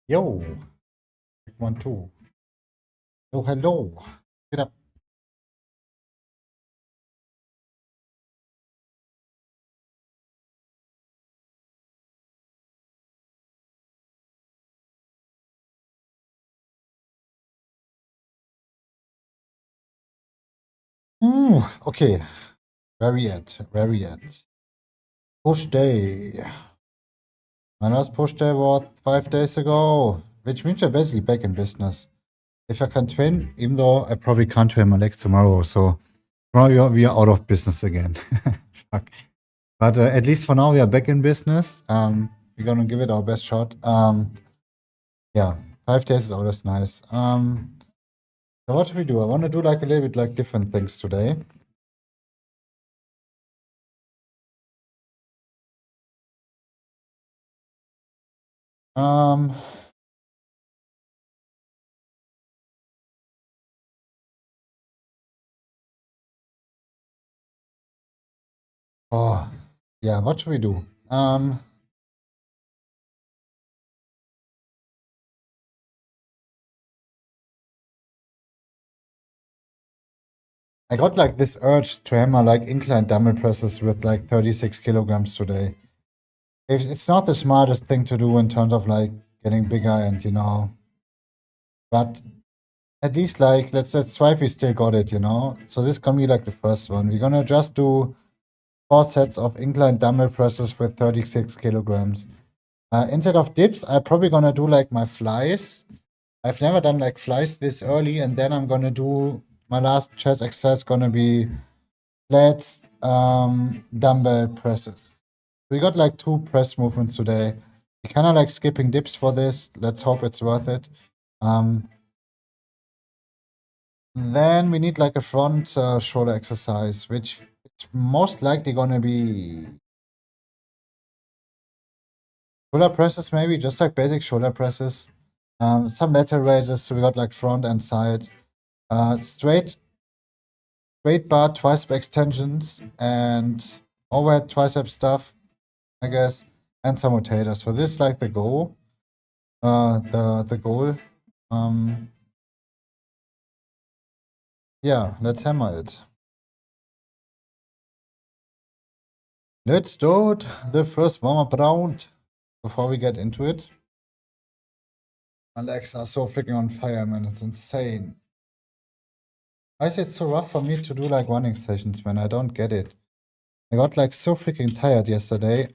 Yo, check 1, 2. Oh, hello. Get up. Okay. Where we at? Where we at? Push day. My last push day was 5 days ago, which means I'm basically back in business. If I can train, even though I probably can't train my legs tomorrow, so tomorrow we are out of business again. Fuck. But at least for now, we are back in business. We're gonna give it our best shot. Yeah, 5 days is always nice. So what do we do? I want to do like a little bit like different things today. Um, oh, yeah, what should we do? I got like this urge to hammer like incline dumbbell presses with like 36 kilograms today. It's not the smartest thing to do in terms of like getting bigger and but at least like let's try if we still got it. So this can be like the first one. We're gonna just do 4 sets of incline dumbbell presses with 36 kilograms. Instead of dips, I'm probably gonna do like my flies. I've never done like flies this early, and then I'm gonna do my last chest exercise gonna be flat dumbbell presses. We got like 2 press movements today. We kind of like skipping dips for this. Let's hope it's worth it. Then we need like a front shoulder exercise, which it's most likely gonna be shoulder presses, maybe just like basic shoulder presses. Some lateral raises. So we got like front and side. Straight bar tricep extensions and overhead tricep stuff, I guess, and some rotators. So this is like the goal. The goal. Um, yeah, let's hammer it. Let's do it. The first warm-up round before we get into it. My legs are so freaking on fire, man. It's insane. Why is it so rough for me to do like running sessions, man? I don't get it. I got like so freaking tired yesterday.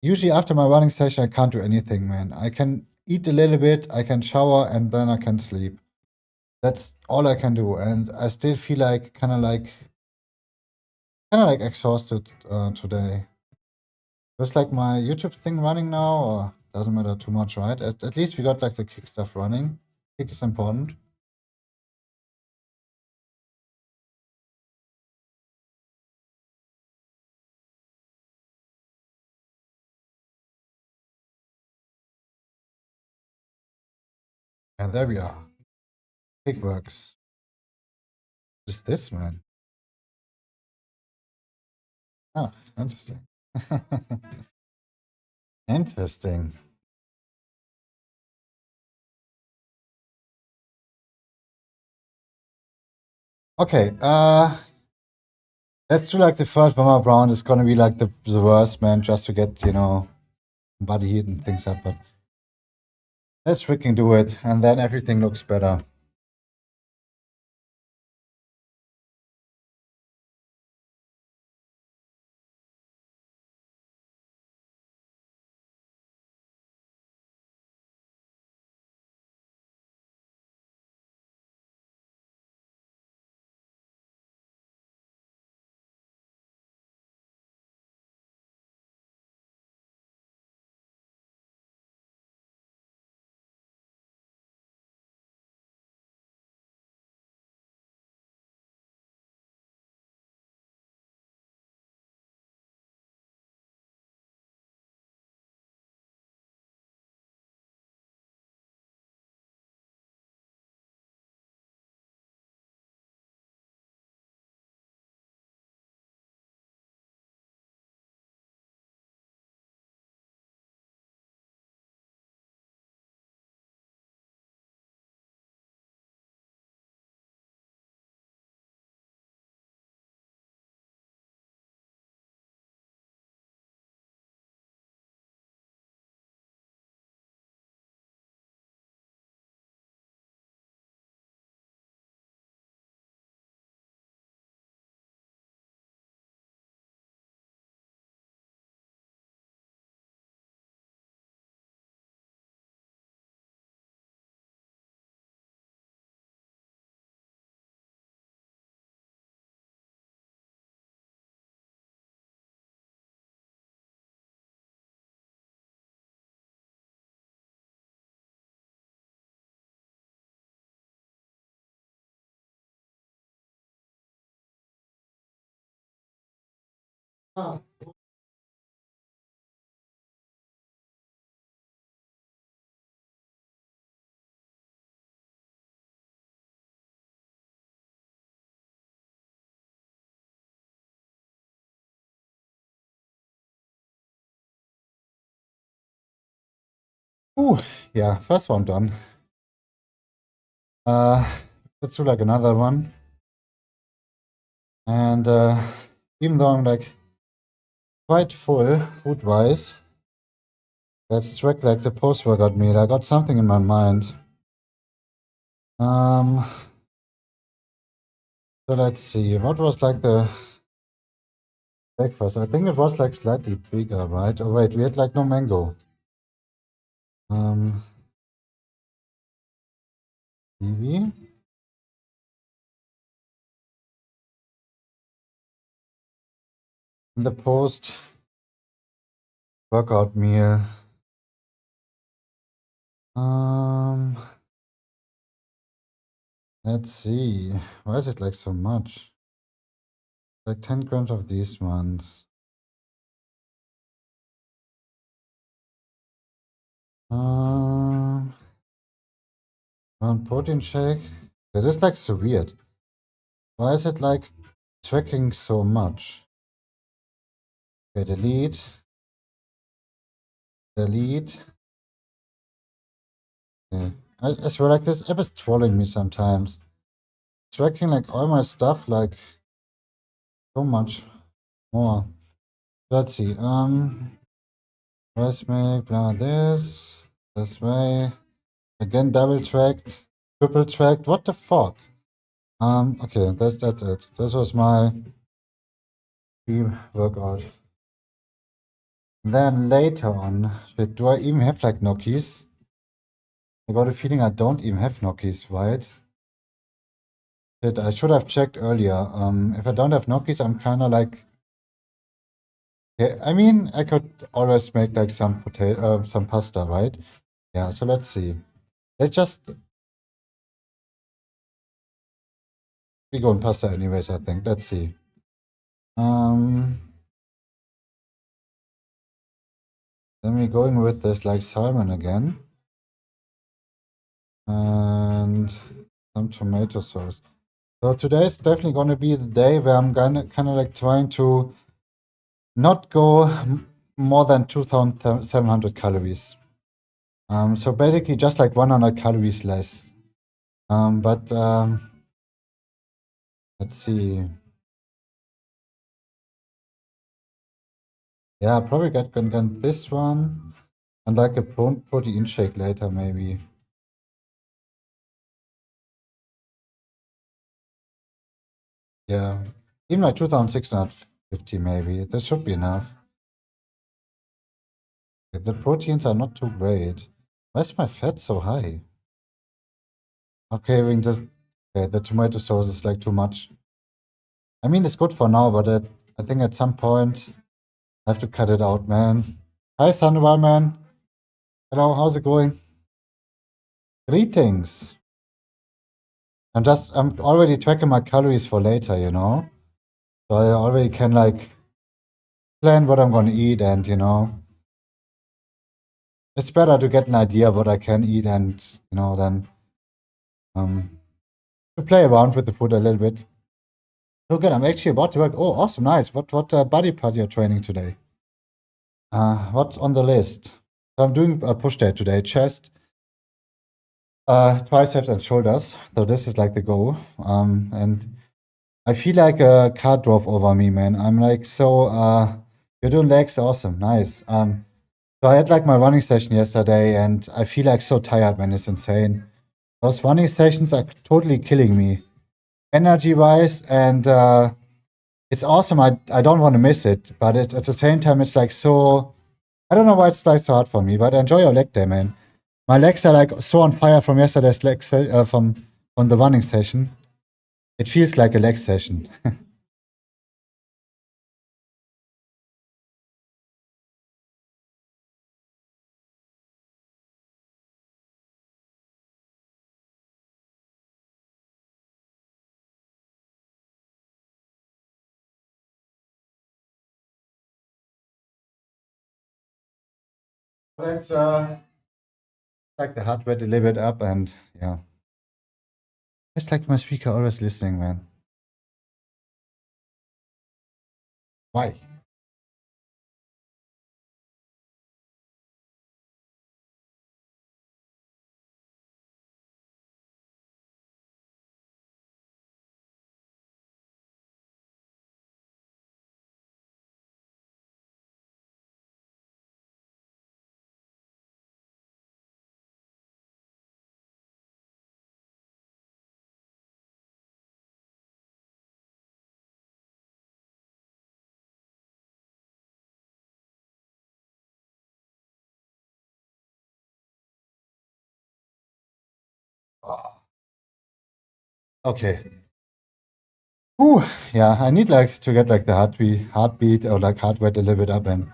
Usually after my running session, I can't do anything, man. I can eat a little bit, I can shower, and then I can sleep. That's all I can do, and I still feel like kind of like exhausted today. Just like my YouTube thing running now, or doesn't matter too much, right? At least we got like the kick stuff running. Kick is important. And there we are. Kick works. Just this, man. Oh, interesting. Interesting. Okay, let's do like the first warm-up round. It's gonna be like the worst, man, just to get, body heat and things up, but let's freaking do it, and then everything looks better. Yeah, first one done. Let's do like another one. And even though I'm like quite full food-wise, let's track like the post-workout meal. I got something in my mind. So let's see. What was like the breakfast? I think it was like slightly bigger, right? Oh wait, we had like no mango. Kiwi. In the post-workout meal. Let's see. Why is it like so much? Like 10 grams of these ones. One protein shake. That is like so weird. Why is it like tracking so much? Okay, delete. Delete. Okay. I swear like this app is trolling me sometimes. Tracking like all my stuff like so much more. Let's see. Let's make blah this way. Again double tracked, triple tracked. What the fuck? Okay, that's it. This was my pre-workout. Then later on, shit, do I even have like gnocchis? I got a feeling I don't even have gnocchis, right? Shit, I should have checked earlier. If I don't have gnocchis, I'm kind of like, yeah, I mean, I could always make like some some pasta, right? Yeah, so let's see. Let's just we go on pasta anyways, I think. Let's see. Then we're going with this like salmon again. And some tomato sauce. So today is definitely going to be the day where I'm gonna kind of like trying to not go more than 2,700 calories. So basically just like 100 calories less. But let's see. Yeah, probably get this one and like a protein shake later maybe. Yeah, even like 2,650 maybe. This should be enough. The proteins are not too great. Why is my fat so high? Okay, we can just okay, the tomato sauce is like too much. I mean, it's good for now, but I think at some point I have to cut it out, man. Hi, Sandoval, man. Hello, how's it going? Greetings. I'm already tracking my calories for later, you know? So I already can like plan what I'm gonna eat and, you know, it's better to get an idea of what I can eat and, you know, then to play around with the food a little bit. Oh, good. I'm actually about to work. Oh, awesome. Nice. What body part you're training today? What's on the list? So I'm doing a push day today. Chest, triceps and shoulders. So this is like the goal. And I feel like a car drove over me, man. I'm like, so, you're doing legs. Awesome. Nice. So I had like my running session yesterday and I feel like so tired, man. It's insane. Those running sessions are totally killing me energy wise and, it's awesome. I don't want to miss it, but it's at the same time it's like so. I don't know why it's like so hard for me, but enjoy your leg day, man. My legs are like so on fire from yesterday's from the running session. It feels like a leg session. Let's like the heart rate a little bit up, and yeah. It's like my speaker always listening, man. Why? Oh. Okay. Ooh, yeah, I need like to get like the heartbeat or like heart rate a little bit up, and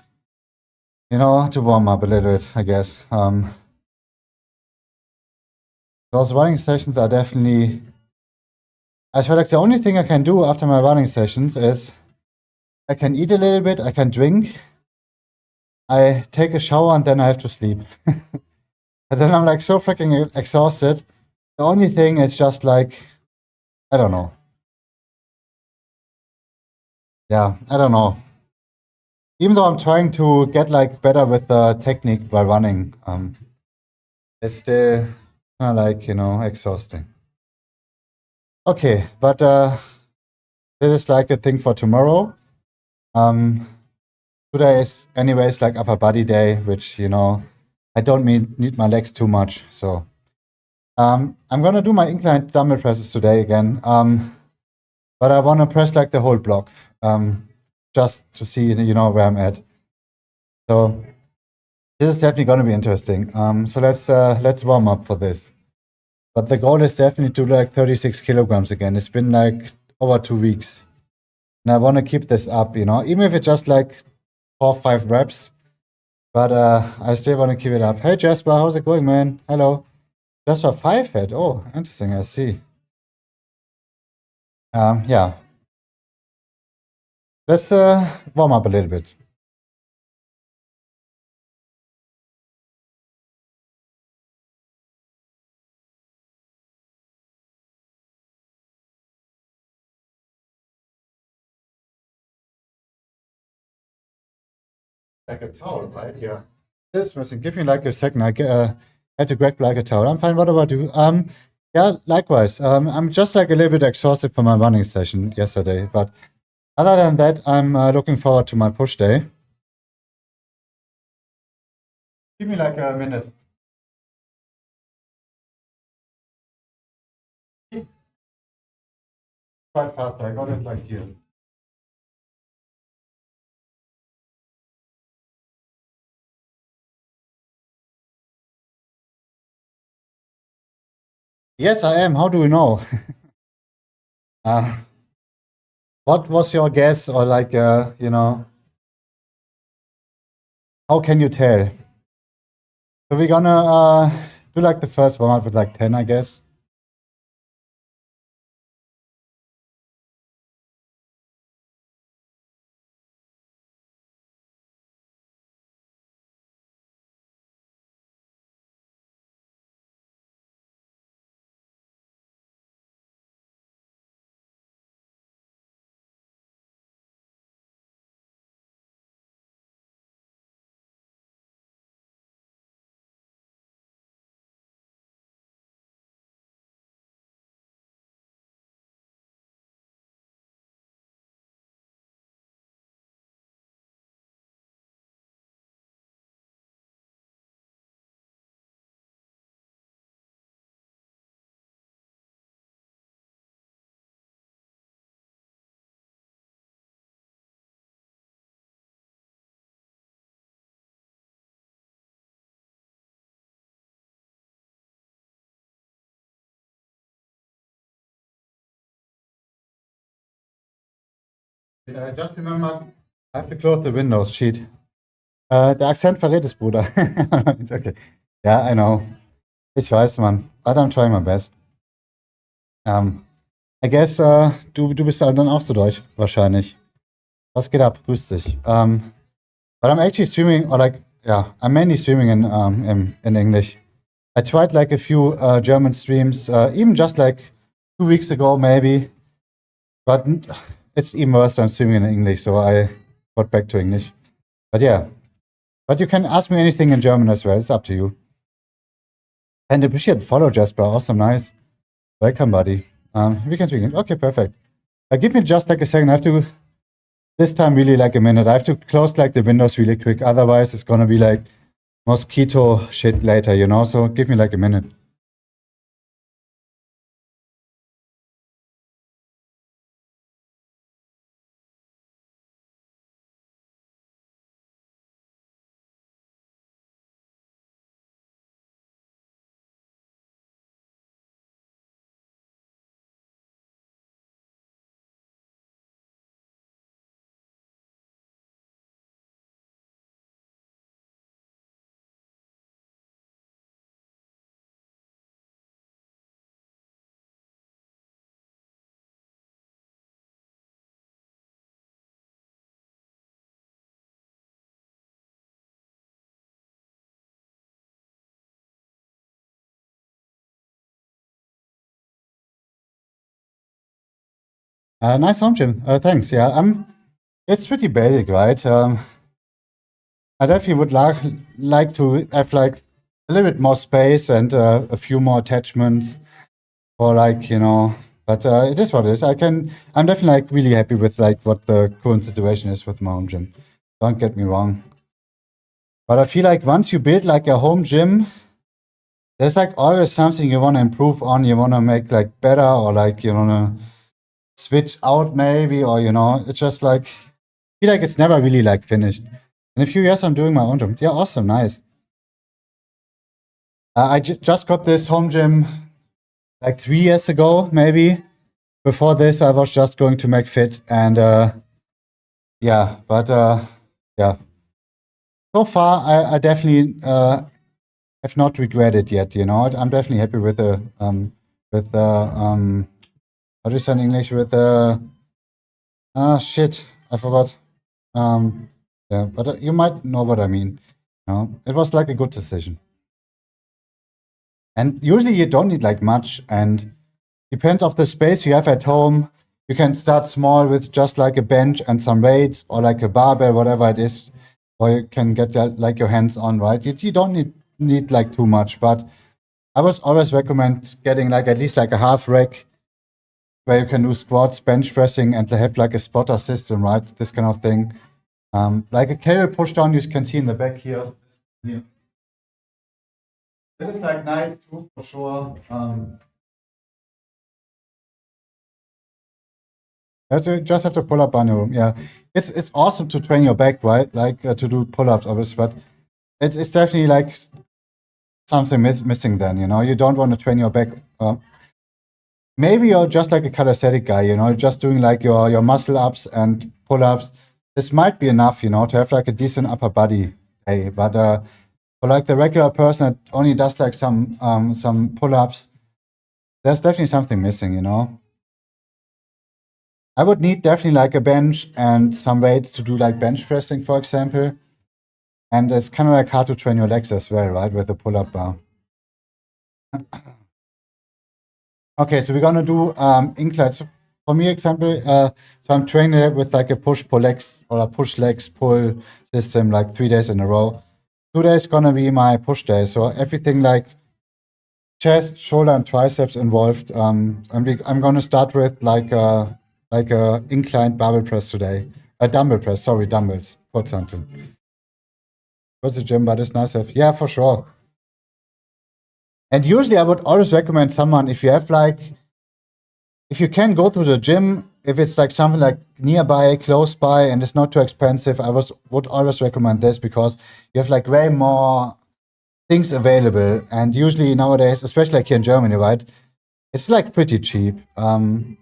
to warm up a little bit, I guess. Those running sessions are definitely. I feel like the only thing I can do after my running sessions is I can eat a little bit, I can drink, I take a shower, and then I have to sleep. And then I'm like so freaking exhausted. The only thing is just like, I don't know. Yeah, I don't know. Even though I'm trying to get like better with the technique while running, it's still kind of like, exhausting. Okay, but this is like a thing for tomorrow. Today is anyways like upper body day, which, I don't need my legs too much. So I'm gonna do my inclined dumbbell presses today again. But I want to press like the whole block, just to see, where I'm at. So this is definitely going to be interesting. So let's warm up for this. But the goal is definitely to do like 36 kilograms again. It's been like over 2 weeks, and I want to keep this up. Even if it's just like 4 or 5 reps. But I still want to keep it up. Hey Jasper, how's it going, man? Hello. Jasper 5 head. Oh, interesting. I see. Yeah. Let's warm up a little bit. Like a towel, right? Yeah. This missing. Give me like a second. I had to grab like a towel. I'm fine. What about you? Yeah, likewise. I'm just like a little bit exhausted from my running session yesterday, but other than that, I'm looking forward to my push day. Give me like a minute. Quite fast. I got it like here. Yes, I am. How do we know? uh, what was your guess, or like, how can you tell? So we're gonna do like the first warm up with like 10, I guess. I just remember, I have to close the windows. Sheet. Der Akzent verrät es, Bruder. Okay. Yeah, I know. Ich weiß, Mann. But I'm trying my best. I guess, du bist dann auch so deutsch, wahrscheinlich. Was geht ab? Grüß dich. But I'm actually streaming, or like, yeah, I'm mainly streaming in English. I tried like a few German streams, even just like 2 weeks ago, maybe. But it's even worse than streaming in English, so I got back to English. But yeah, but you can ask me anything in German as well. It's up to you. And appreciate the follow, Jasper. Awesome, nice. Welcome, buddy. We can speak. Okay, perfect. Give me just like a second. I have to this time really like a minute. I have to close like the windows really quick. Otherwise, it's gonna be like mosquito shit later, you know. So give me like a minute. Nice home gym. Thanks. Yeah, it's pretty basic, right? I definitely would like to have like a little bit more space and a few more attachments, or like you know. But it is what it is. I'm definitely like really happy with like what the current situation is with my home gym. Don't get me wrong. But I feel like once you build like a home gym, there's like always something you want to improve on. You want to make like better, or like you want to switch out maybe, or you know, it's just like I feel like it's never really like finished. In a few years, I'm doing my own gym. Yeah, awesome, nice. I just got this home gym like 3 years ago, maybe. Before this, I was just going to make fit, and yeah, but yeah. So far, I definitely have not regretted yet. You know, I'm definitely happy with the what is that in English with the shit, I forgot. Yeah, but you might know what I mean. You know, it was like a good decision. And usually you don't need like much, and depends of the space you have at home. You can start small with just like a bench and some weights, or like a barbell, whatever it is, or you can get like your hands on, right? You don't need like too much, but I was always recommend getting like at least like a half rack where you can do squats, bench pressing, and have like a spotter system, right? This kind of thing. Like a cable push down, you can see in the back here. Yeah. It is like nice too, for sure. You just have to pull up on your room. Yeah, it's awesome to train your back, right? Like to do pull-ups, obviously, but it's definitely like something missing. Then you know you don't want to train your back. Maybe you're just like a calisthenic guy, you know, just doing like your muscle ups and pull-ups. This might be enough, you know, to have like a decent upper body day. But for like the regular person that only does like some pull-ups, there's definitely something missing, you know. I would need definitely like a bench and some weights to do like bench pressing, for example. And it's kind of like hard to train your legs as well, right, with the pull-up bar. Okay, so we're gonna do incline. So for me, example, so I'm training it with like a push-pull legs or a push-legs-pull system, like 3 days in a row. 2 days gonna be my push day. So everything like chest, shoulder, and triceps involved. I'm gonna start with like a inclined barbell press today. A dumbbell press, sorry, dumbbells. Kurzhanteln. What's the gym, but it's nice to have. Yeah, for sure. And usually I would always recommend someone if you have like, if you can go to the gym, if it's like something like nearby, close by, and it's not too expensive, would always recommend this because you have like way more things available. And usually nowadays, especially like here in Germany, right, it's like pretty cheap. And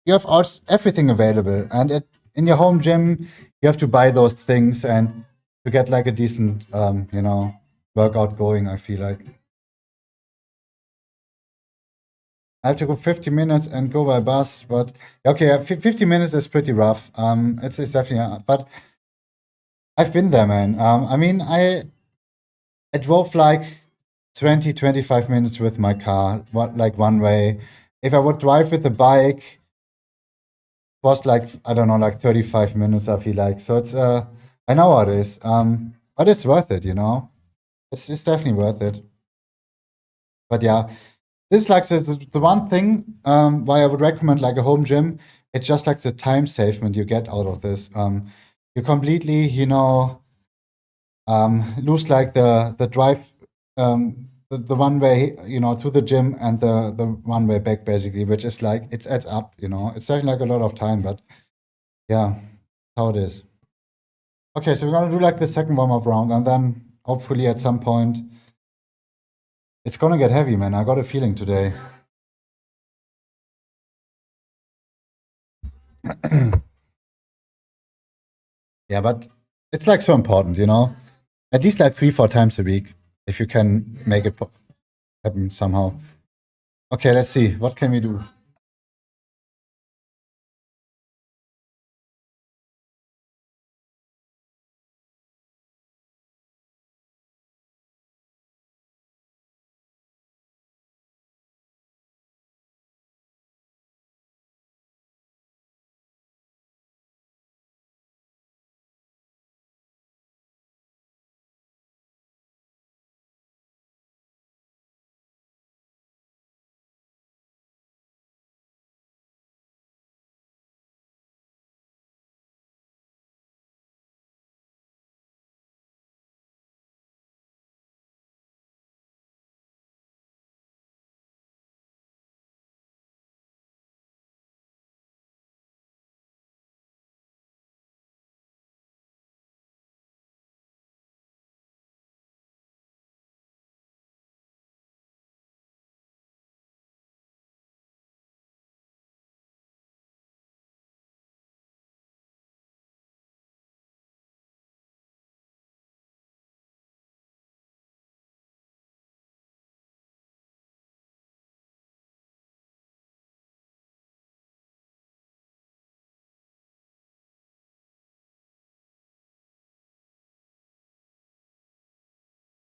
you have everything available. And in your home gym, you have to buy those things and to get like a decent, you know, workout going, I feel like. I have to go 50 minutes and go by bus, but okay, 50 minutes is pretty rough. It's definitely, but I've been there, man. I mean, I drove like 20, 25 minutes with my car, like one way. If I would drive with the bike, it was like, I don't know, like 35 minutes, I feel like. So it's, I know how it is. But it's worth it, you know? It's definitely worth it. But yeah, this is like the one thing why I would recommend like a home gym. It's just like the time savement you get out of this. You completely, lose like the drive, the one way, to the gym and the one way back basically, which is like it adds up. It's taking like a lot of time, but yeah, how it is. Okay, so we're gonna do like the second warm up round, and then hopefully at some point it's gonna get heavy, man. I got a feeling today. Yeah, but it's like so important. At least like 3, 4 times a week, if you can make it happen somehow. Okay, let's see. What can we do?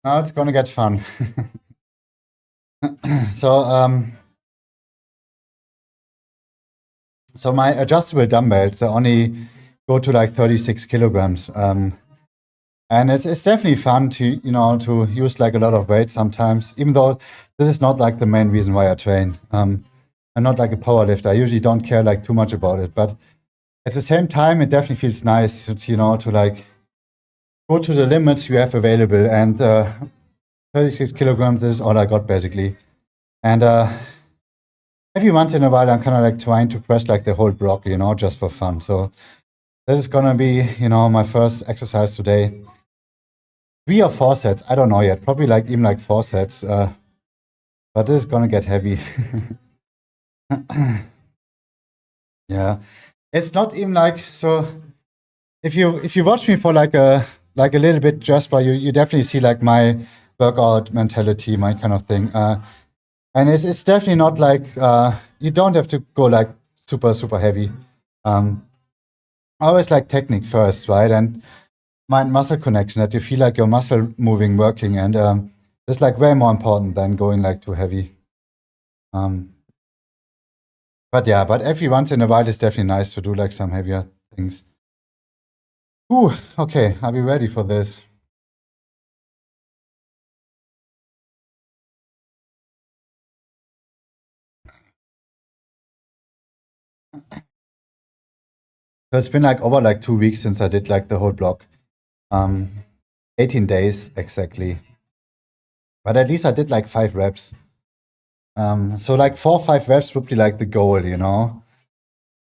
Now it's gonna get fun. So, so my adjustable dumbbells, they only go to like 36 kilograms. And it's definitely fun to use like a lot of weight sometimes, even though this is not like the main reason why I train. I'm not like a power lifter. I usually don't care like too much about it, but at the same time, it definitely feels nice to like go to the limits you have available. And 36 kilograms is all I got basically. And every once in a while, I'm kind of like trying to press like the whole block, just for fun. So this is gonna be, my first exercise today. 3 or 4 sets, I don't know yet. Probably like even like 4 sets. But this is gonna get heavy. Yeah, it's not even like so. If you watch me for like a little bit, Jasper, you definitely see like my workout mentality, my kind of thing. And it's definitely not like you don't have to go like super heavy. I always like technique first, right? And mind muscle connection, that you feel like your muscle moving, working, and it's like way more important than going like too heavy. Um, but yeah, but every once in a while, it's definitely nice to do like some heavier things. Ooh, okay, are we ready for this? So it's been like over like 2 weeks since I did like the whole block. Um, 18 days exactly. But at least I did like 5 reps. So like 4 or 5 reps would be like the goal.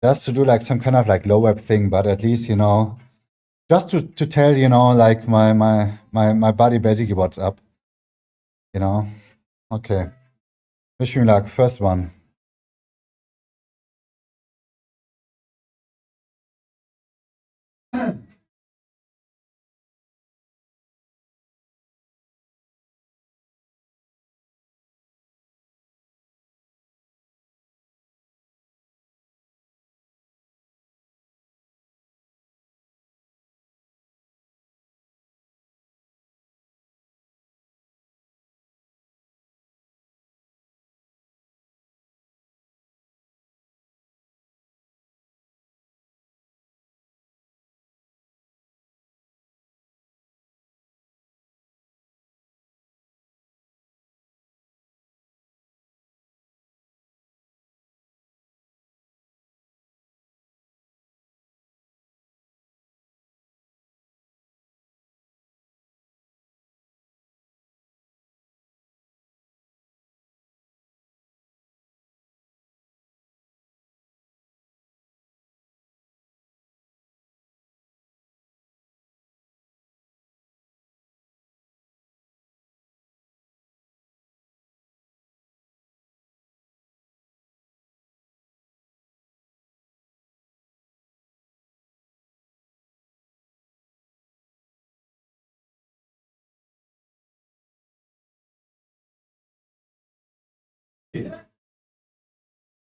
Just to do like some kind of like low rep thing, but at least, just to tell, like my body basically what's up, you know. Okay. Wish me luck. First one.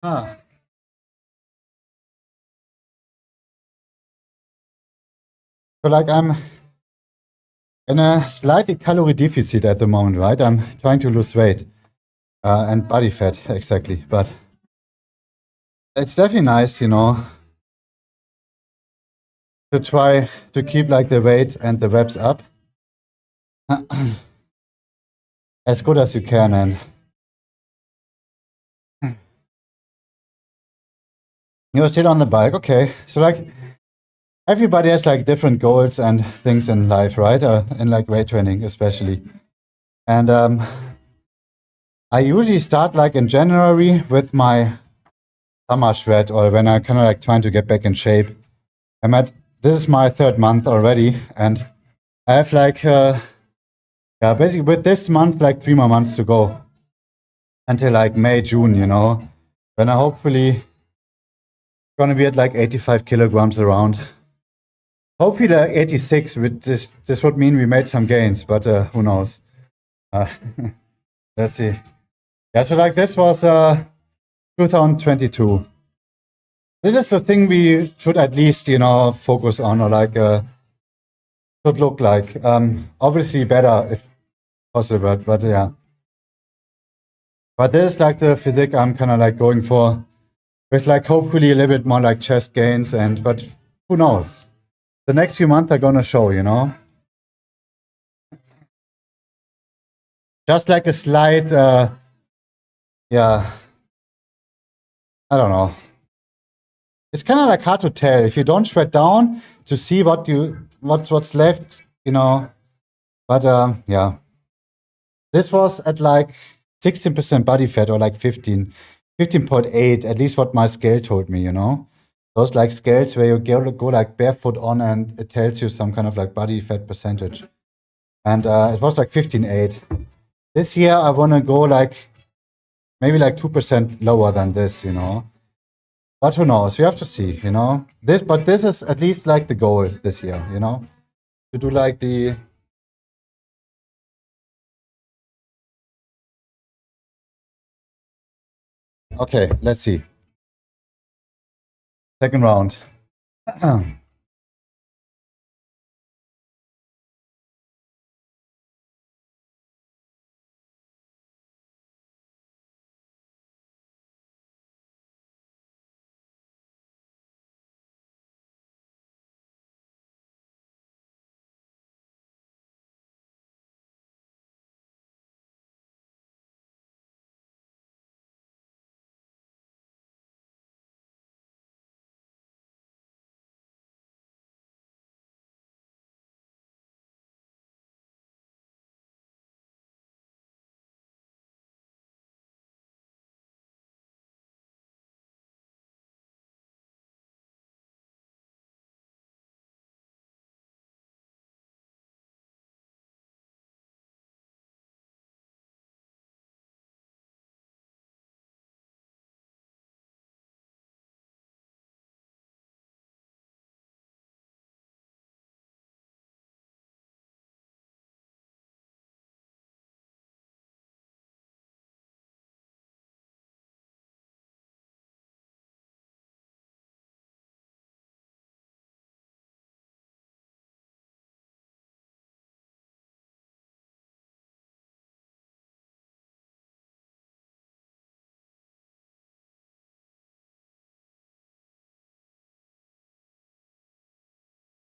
Ah. So like I'm in a slightly calorie deficit at the moment, right? I'm trying to lose weight and body fat, exactly. But it's definitely nice, to try to keep like the weight and the reps up as good as you can. And you're still on the bike, okay? So like everybody has like different goals and things in life, right? In like weight training, especially. And I usually start like in January with my summer shred, or when I kind of like trying to get back in shape. This is my 3rd month already, and I have like basically with this month like 3 more months to go until like May, June, when I hopefully gonna be at like 85 kilograms around. Hopefully like 86. This would mean we made some gains, but who knows? Let's see. Yeah, so like this was 2022. This is the thing we should at least, focus on, or like should look like. Obviously better if possible, but yeah. But this is like the physique I'm kind of like going for, with like hopefully a little bit more like chest gains, but who knows? The next few months are gonna show, Just like a slight, yeah, I don't know. It's kind of like hard to tell if you don't shred down to see what's left, But yeah, this was at like 16% body fat, or like 15.8, at least what my scale told me, Those like scales where you go like barefoot on and it tells you some kind of like body fat percentage. And it was like 15.8. This year I want to go like maybe like 2% lower than this, But who knows? You have to see, But this is at least like the goal this year, To do like the... Okay, let's see. Second round.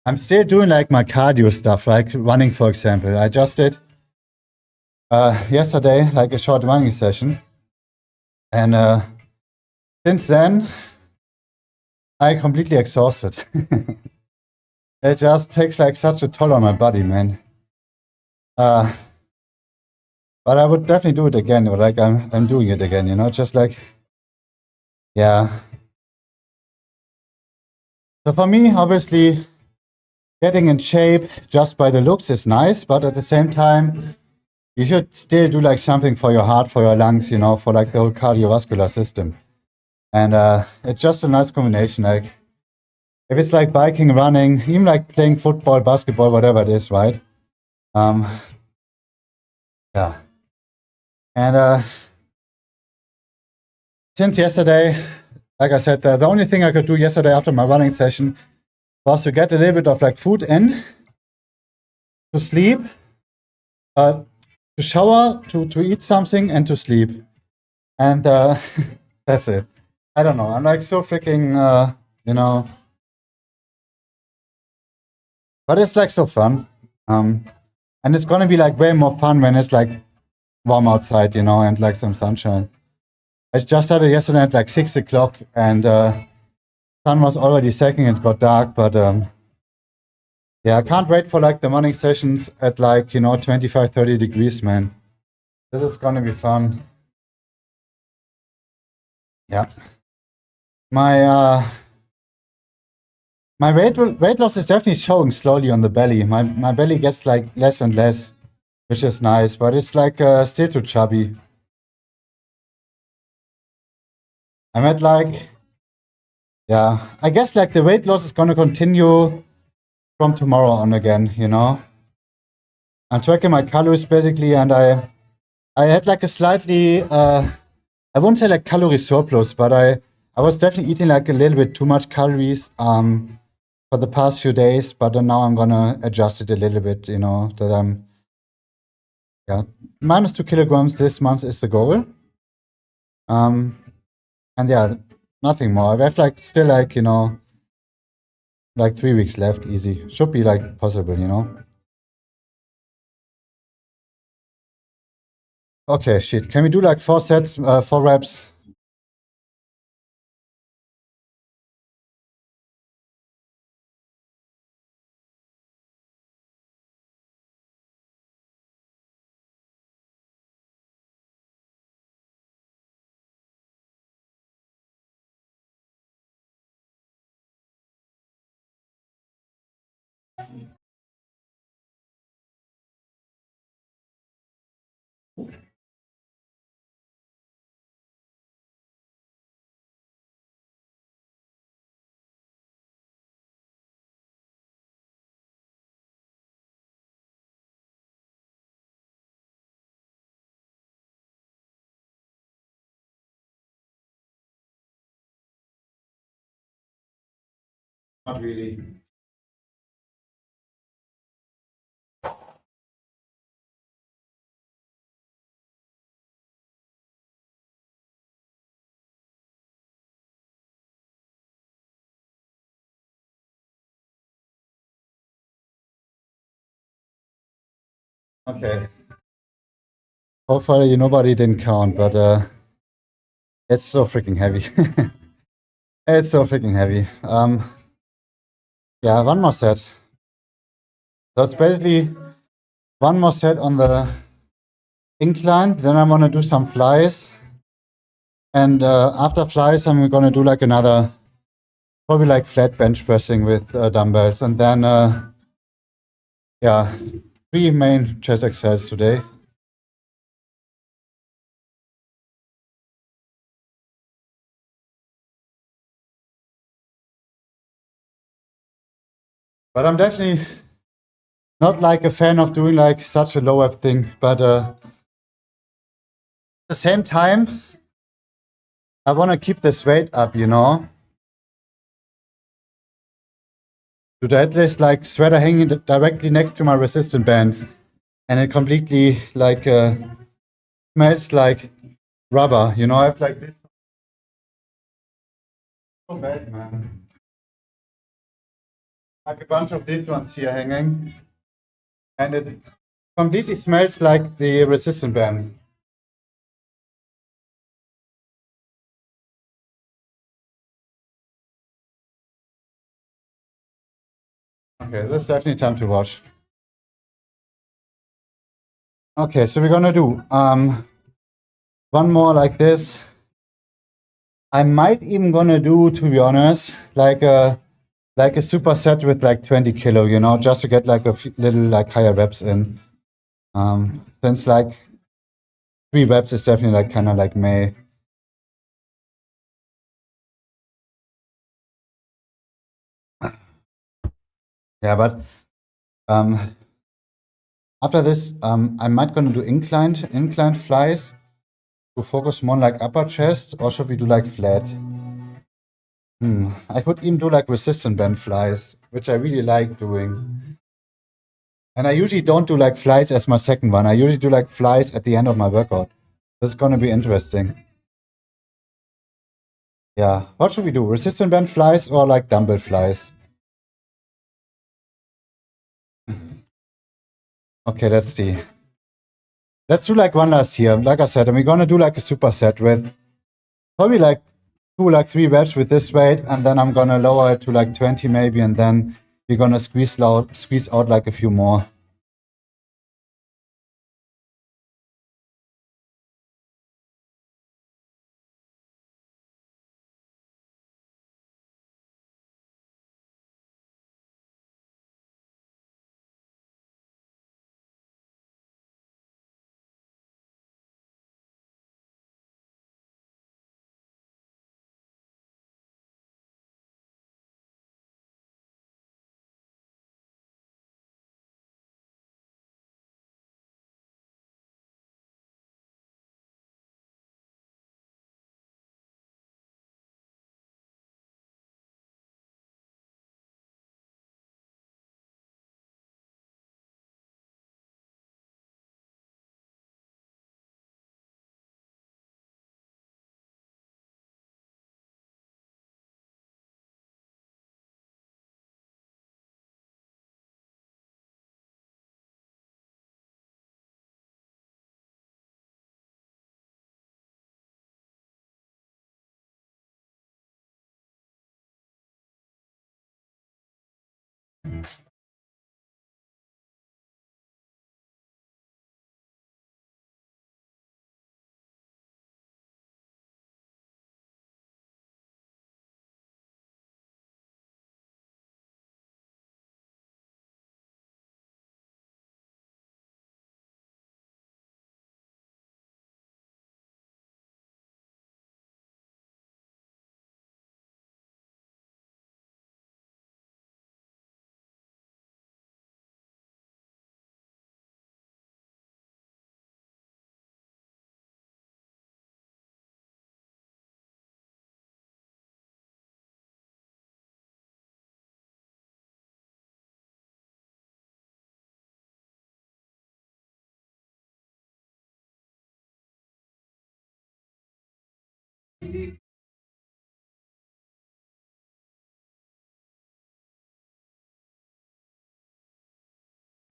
I'm still doing like my cardio stuff, like running, for example. I just did yesterday like a short running session, and since then I completely exhausted. It just takes like such a toll on my body, man. But I would definitely do it again, or like I'm doing it again, just like, yeah. So for me, obviously, getting in shape just by the looks is nice, but at the same time, you should still do like something for your heart, for your lungs, for like the whole cardiovascular system. And it's just a nice combination. Like if it's like biking, running, even like playing football, basketball, whatever it is, right? Yeah. And since yesterday, like I said, the only thing I could do yesterday after my running session was to get a little bit of like food in, to sleep, to shower, to eat something, and to sleep. And that's it. I don't know. I'm like so freaking, you know, but it's like so fun. And it's gonna be like way more fun when it's like warm outside, you know, and like some sunshine. I just started yesterday at like 6 o'clock, and sun was already setting. It got dark, but yeah, I can't wait for like the morning sessions at like, you know, 25, 30 degrees, man. This is gonna be fun. Yeah. My weight loss is definitely showing slowly on the belly. My belly gets like less and less, which is nice, but it's like still too chubby. I'm at like, yeah, I guess like the weight loss is gonna continue from tomorrow on again, you know. I'm tracking my calories basically, and I had like a slightly I wouldn't say like calorie surplus, but I was definitely eating like a little bit too much calories for the past few days, but then now I'm gonna adjust it a little bit, you know, that I'm minus 2 kilograms this month is the goal. And yeah, nothing more. I have like still like, you know, like 3 weeks left, easy. Should be like possible, you know. Okay, shit. Can we do like 4 sets, 4 reps? Not really. Okay. Hopefully nobody didn't count, but it's so freaking heavy. It's so freaking heavy. Yeah, one more set. So it's basically one more set on the incline. Then I'm gonna do some flies, and after flies, I'm gonna do like another, probably like flat bench pressing with dumbbells, and then yeah, 3 main chest exercises today. But I'm definitely not like a fan of doing like such a low up thing. But at the same time, I want to keep this weight up, you know. To the deadlift like sweater hanging directly next to my resistance bands, and it completely like smells like rubber, you know. I have like this. So bad, man. Like a bunch of these ones here hanging, and it completely smells like the resistance band. Okay, this is definitely time to watch. Okay, so we're gonna do one more like this. I might even gonna do, to be honest, like a superset with like 20 kilo, you know, just to get like a little like higher reps in. Since like 3 reps is definitely like kind of like May. Yeah, but after this, I might gonna do inclined flies. to focus more on like upper chest, or should we do like flat? I could even do like resistant band flies, which I really like doing. And I usually don't do like flies as my second one. I usually do like flies at the end of my workout. This is gonna be interesting. Yeah, what should we do? Resistant band flies or like dumbbell flies? Okay, let's do like one last here. Like I said, and we're gonna do like a superset with probably like 2 like 3 reps with this weight, and then I'm gonna lower it to like 20 maybe, and then we're gonna squeeze out like a few more.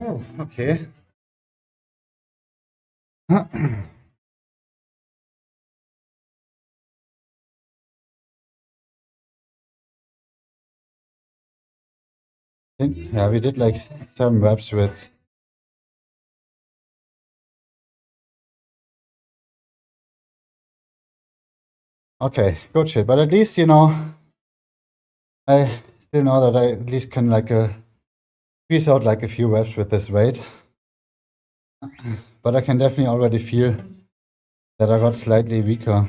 Oh, okay. Yeah, we did like 7 reps with. Okay, good shit. But at least, I still know that I at least can like squeeze out like a few reps with this weight. But I can definitely already feel that I got slightly weaker.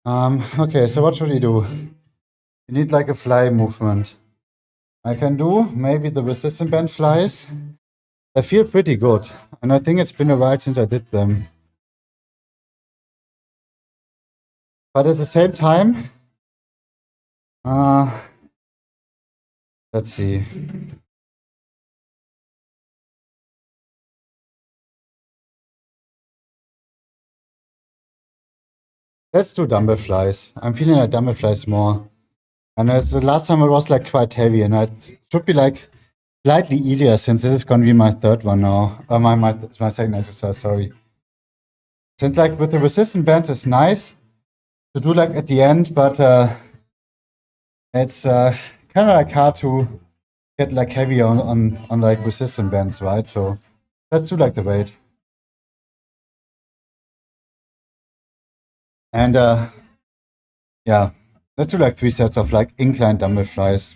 Okay, so what should we do? We need like a fly movement. I can do maybe the resistant band flies. They feel pretty good, and I think it's been a while since I did them. But at the same time, let's see. Let's do dumbbell flies. I'm feeling like dumbbell flies more. And the last time it was like quite heavy, and it should be like slightly easier since this is gonna be my third one now. My second exercise, sorry. Since like with the resistant bands it's nice to do like at the end, but it's kind of like hard to get like heavy on like resistant bands, right? So let's do like the weight. And yeah, let's do like 3 sets of like incline dumbbell flies.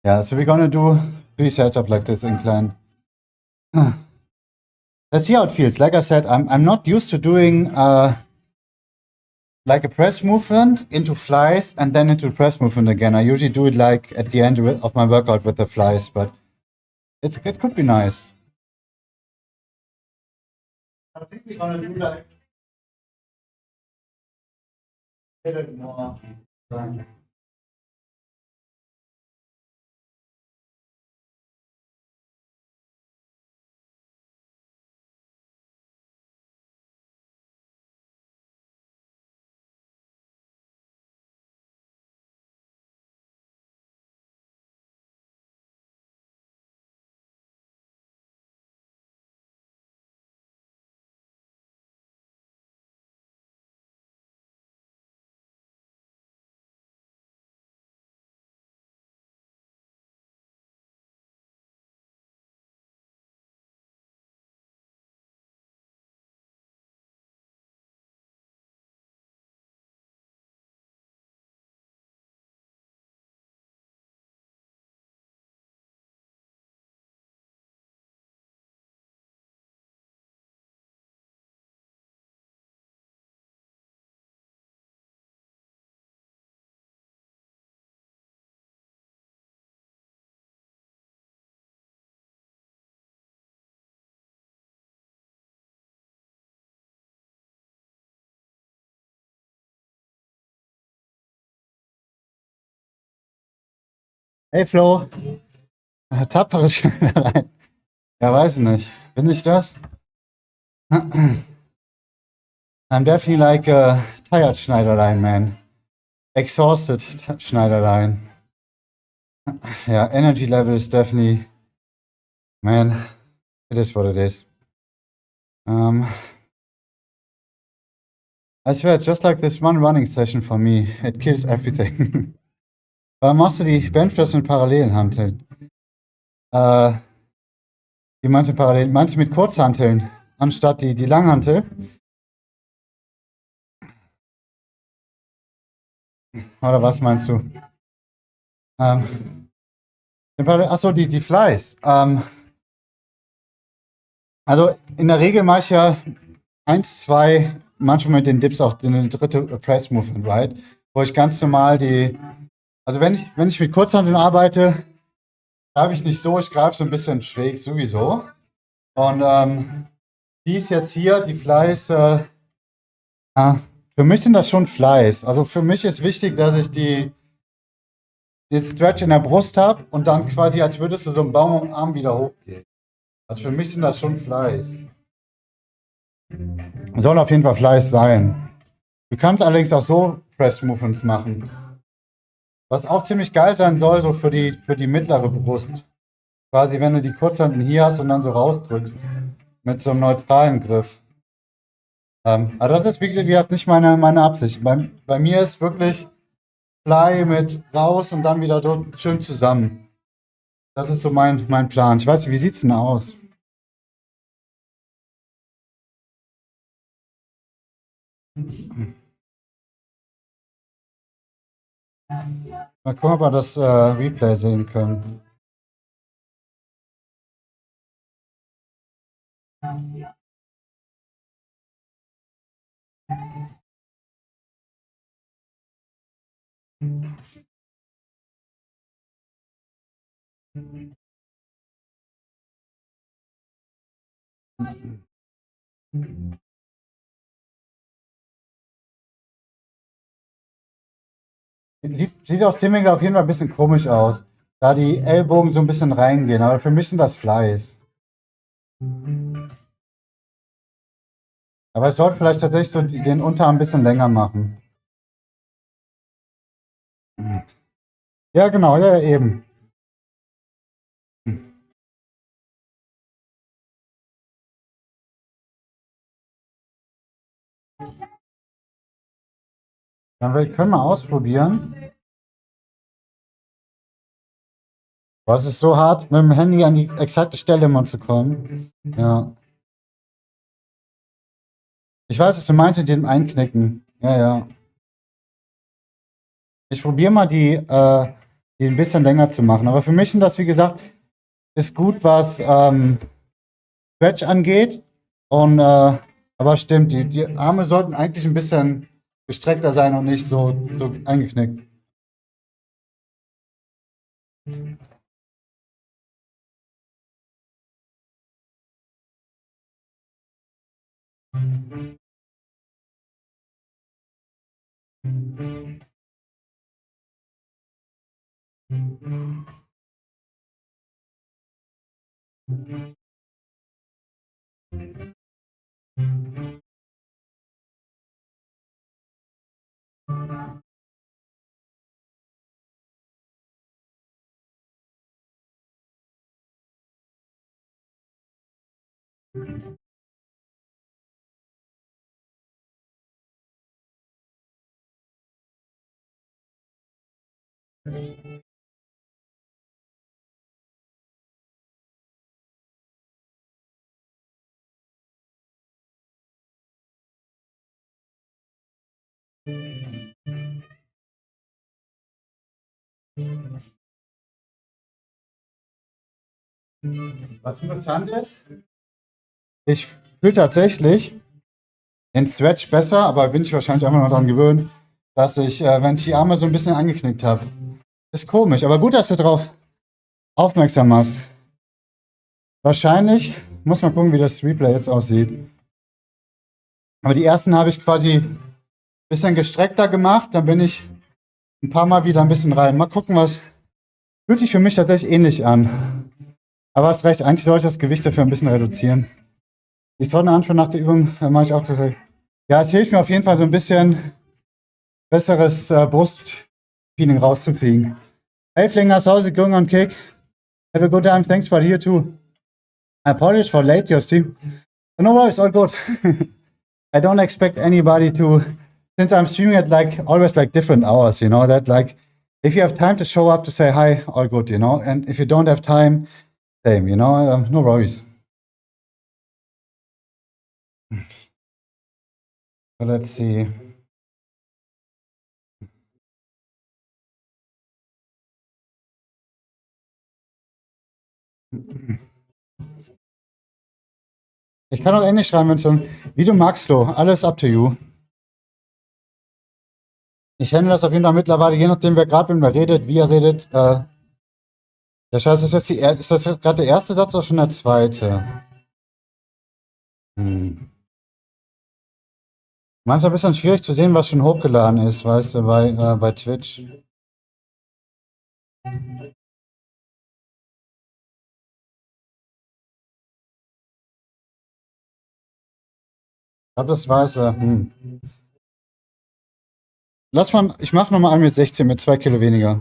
Yeah, so we're gonna do 3 sets of like this incline. Let's see how it feels. Like I said, I'm not used to doing like a press movement into flies and then into press movement again. I usually do it like at the end of my workout with the flies, but it could be nice. I think we're gonna do like a little more. Hey Flo, tapfere Schneiderlein. Ja, weiß ich nicht. Bin ich das? I'm definitely like a tired Schneiderlein, man. Exhausted Schneiderlein. Yeah, energy level is definitely, man, it is what it is. I swear, it's just like this one running session for me. It kills everything. Warum machst du die Benchpress mit parallelen Hanteln? Wie meinst du parallel? Meinst du mit Kurzhanteln anstatt die Langhantel? Oder was meinst du? Achso, die Flies. Also in der Regel mache ich ja 1, 2, manchmal mit den Dips auch eine dritte Press Movement, right? Wo ich ganz normal also wenn ich mit Kurzhanteln arbeite, greife ich nicht so, ich greife so ein bisschen schräg sowieso. Und die ist jetzt hier, die Flies, für mich sind das schon Flies. Also für mich ist wichtig, dass ich den Stretch in der Brust habe und dann quasi, als würdest du so einen Baum am Arm wieder hochgehen. Also für mich sind das schon Flies. Soll auf jeden Fall Flies sein. Du kannst allerdings auch so Press Movements machen. Was auch ziemlich geil sein soll, so für die mittlere Brust. Quasi, wenn du die Kurzhanteln hier hast und dann so rausdrückst. Mit so einem neutralen Griff. Aber das ist, wie gesagt, nicht meine Absicht. Bei mir ist wirklich Fly mit raus und dann wieder so schön zusammen. Das ist so mein Plan. Ich weiß nicht, wie sieht's denn aus? Mal gucken, ob wir das Replay sehen können. Sieht aus dem Winkel auf jeden Fall ein bisschen komisch aus. Da die Ellbogen so ein bisschen reingehen. Aber für mich sind das Flies. Aber ich sollte vielleicht tatsächlich so den Unterarm ein bisschen länger machen. Ja, genau, ja, eben. Dann können wir ausprobieren. Was ist so hart, mit dem Handy an die exakte Stelle mal zu kommen. Ja. Ich weiß, was du meinst mit dem Einknicken. Ja, ja. Ich probiere mal die ein bisschen länger zu machen. Aber für mich sind das, wie gesagt, ist gut, was Stretch angeht. Und aber stimmt, die Arme sollten eigentlich ein bisschen gestreckter sein und nicht so eingeknickt. Was interessant ist, ich fühle tatsächlich den Stretch besser, aber bin ich wahrscheinlich einfach noch daran gewöhnt, dass ich, wenn ich die Arme so ein bisschen angeknickt habe. Ist komisch, aber gut, dass du darauf aufmerksam machst. Wahrscheinlich, muss man gucken, wie das Replay jetzt aussieht. Aber die ersten habe ich quasi ein bisschen gestreckter gemacht, dann bin ich ein paar Mal wieder ein bisschen rein. Mal gucken, was fühlt sich für mich tatsächlich ähnlich an. Aber hast recht, eigentlich sollte ich das Gewicht dafür ein bisschen reduzieren. Die Sonnenanspann nach der Übung mache ich auch total. Ja, es hilft mir auf jeden Fall so ein bisschen besseres Brustfeeling rauszukriegen. Hey Flingers, how's it going on Kick? Have a good time, thanks for here too. I apologize for late, your stream. No worries, all good. I don't expect anybody to, since I'm streaming at like always like different hours, you know, that like if you have time to show up to say hi, all good, you know, and if you don't have time, same, you know, no worries. So let's see. Ich kann auch Englisch schreiben, wenn es so, wie du magst, Flo. Alles up to you. Ich handle das auf jeden Fall mittlerweile, je nachdem, wer gerade mit mir redet, wie er redet. Der Scheiß, ist das gerade der erste Satz oder schon der zweite? Hm. Manchmal ein bisschen schwierig zu sehen, was schon hochgeladen ist, weißt du, bei Twitch. Ich glaube, das weiß er. Ich mache nochmal einen mit 16, mit 2 Kilo weniger.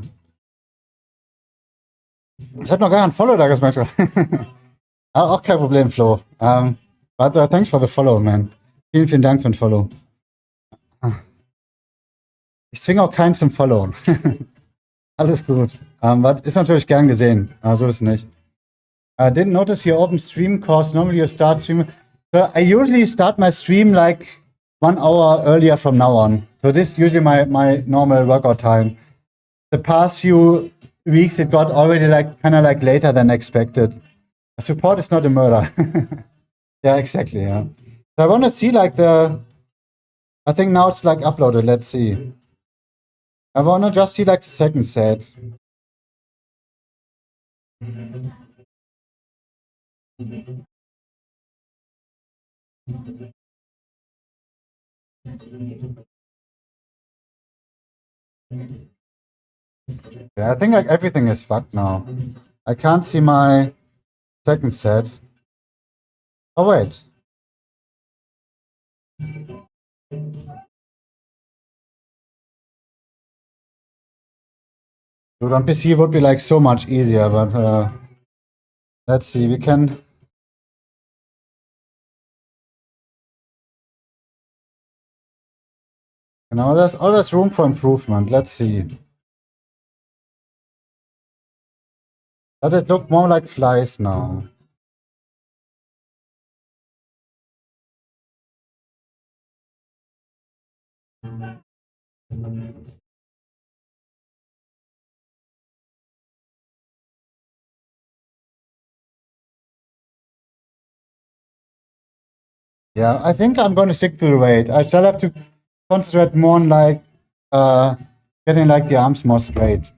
Ich habe noch gar keinen Follow da gemacht. Auch kein Problem, Flo. But thanks for the follow, man. Vielen, vielen Dank für den Follow. Ich zwinge auch keinen zum Followen. Alles gut. Ist natürlich gern gesehen. So ist es nicht. Didn't notice your open stream course. Normally you start stream. So I usually start my stream like 1 hour earlier from now on. So this is usually my normal workout time. The past few weeks it got already like kind of like later than expected. Support is not a murder. Yeah, exactly. Yeah. So I want to see like I think now it's like uploaded. Let's see. I want to just see like the second set. Yeah, I think like everything is fucked now. I can't see my second set. Oh wait. Dude, on PC would be like so much easier, but let's see. We can. You know, there's always room for improvement. Let's see. Does it look more like flies now? Yeah, I think I'm going to stick to the weight. I still have to concentrate more on like getting like the arms more straight.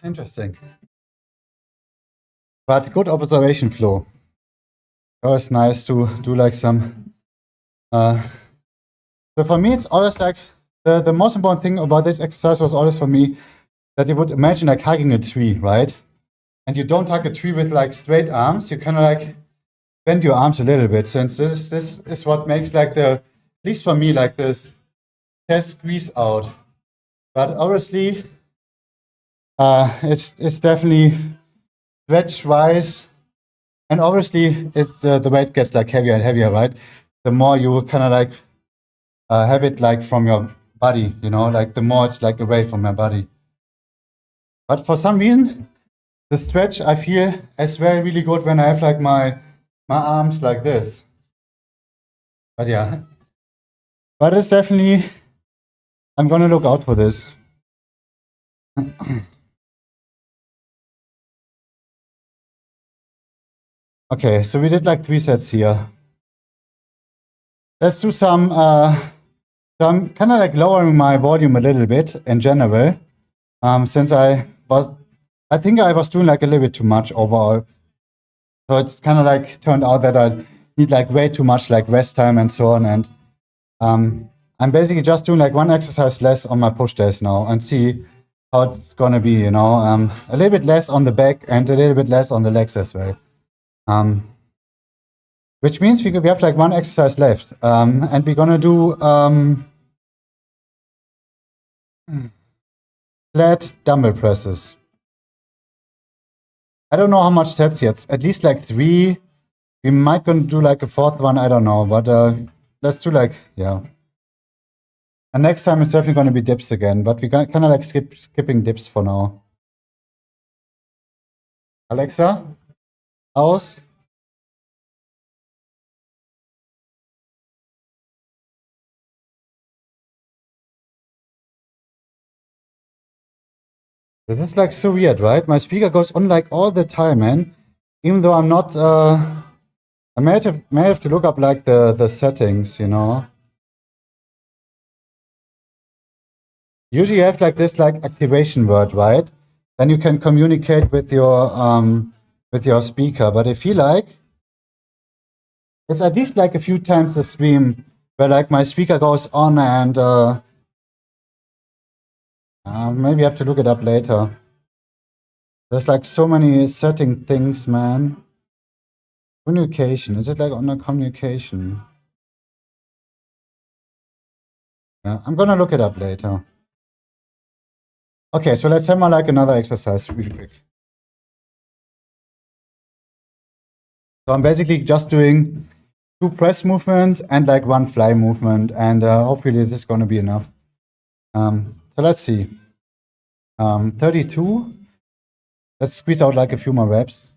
Interesting. But good observation, Flo. It was nice to do like some. So for me, it's always like the most important thing about this exercise was always for me that you would imagine like hugging a tree, right? And you don't hug a tree with like straight arms. You kind of like bend your arms a little bit, since this is what makes like at least for me, like this chest squeeze out. But obviously, it's definitely stretch wise, and obviously it's the weight gets like heavier and heavier, right? The more you kind of like have it like from your body, you know, like the more it's like away from my body. But for some reason, the stretch I feel is very really good when I have like my arms like this. But yeah, but it's definitely I'm gonna look out for this. Okay, so we did like 3 sets here. Let's do some. So I'm kind of like lowering my volume a little bit in general, since I think I was doing like a little bit too much overall. So it's kind of like turned out that I need like way too much like rest time and so on. And I'm basically just doing like one exercise less on my push days now and see how it's gonna be, you know, a little bit less on the back and a little bit less on the legs as well. Which means we have like one exercise left, and we're gonna do flat dumbbell presses. I don't know how much sets yet. At least like 3. We might gonna do like a 4th one. I don't know, but let's do like yeah. And next time it's definitely gonna be dips again, but we kind of like skipping dips for now. Alexa, aus. This is like so weird, right? My speaker goes on like all the time, man. Even though I'm not. I may have to look up like the settings, you know. Usually you have like this like activation word, right? Then you can communicate with your speaker. But I feel like it's at least like a few times a stream where like my speaker goes on and maybe I have to look it up later. There's like so many setting things, man. Communication. Is it like on a communication? Yeah, I'm gonna look it up later. Okay, so let's have like another exercise really quick. So I'm basically just doing 2 press movements and like 1 fly movement, and hopefully this is gonna be enough. So let's see. 32. Let's squeeze out like a few more reps.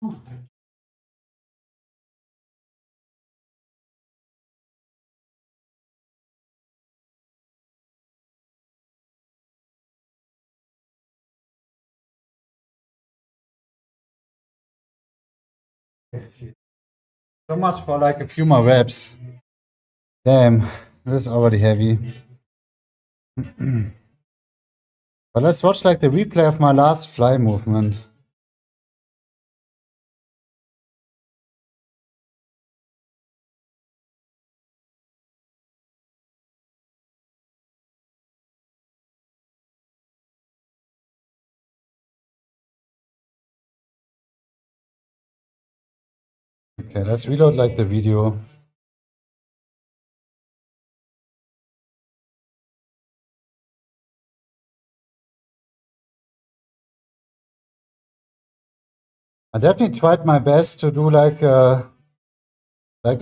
So much for like a few more reps. Damn, this is already heavy. But let's watch like the replay of my last fly movement. Okay, let's reload like the video. I definitely tried my best to do like a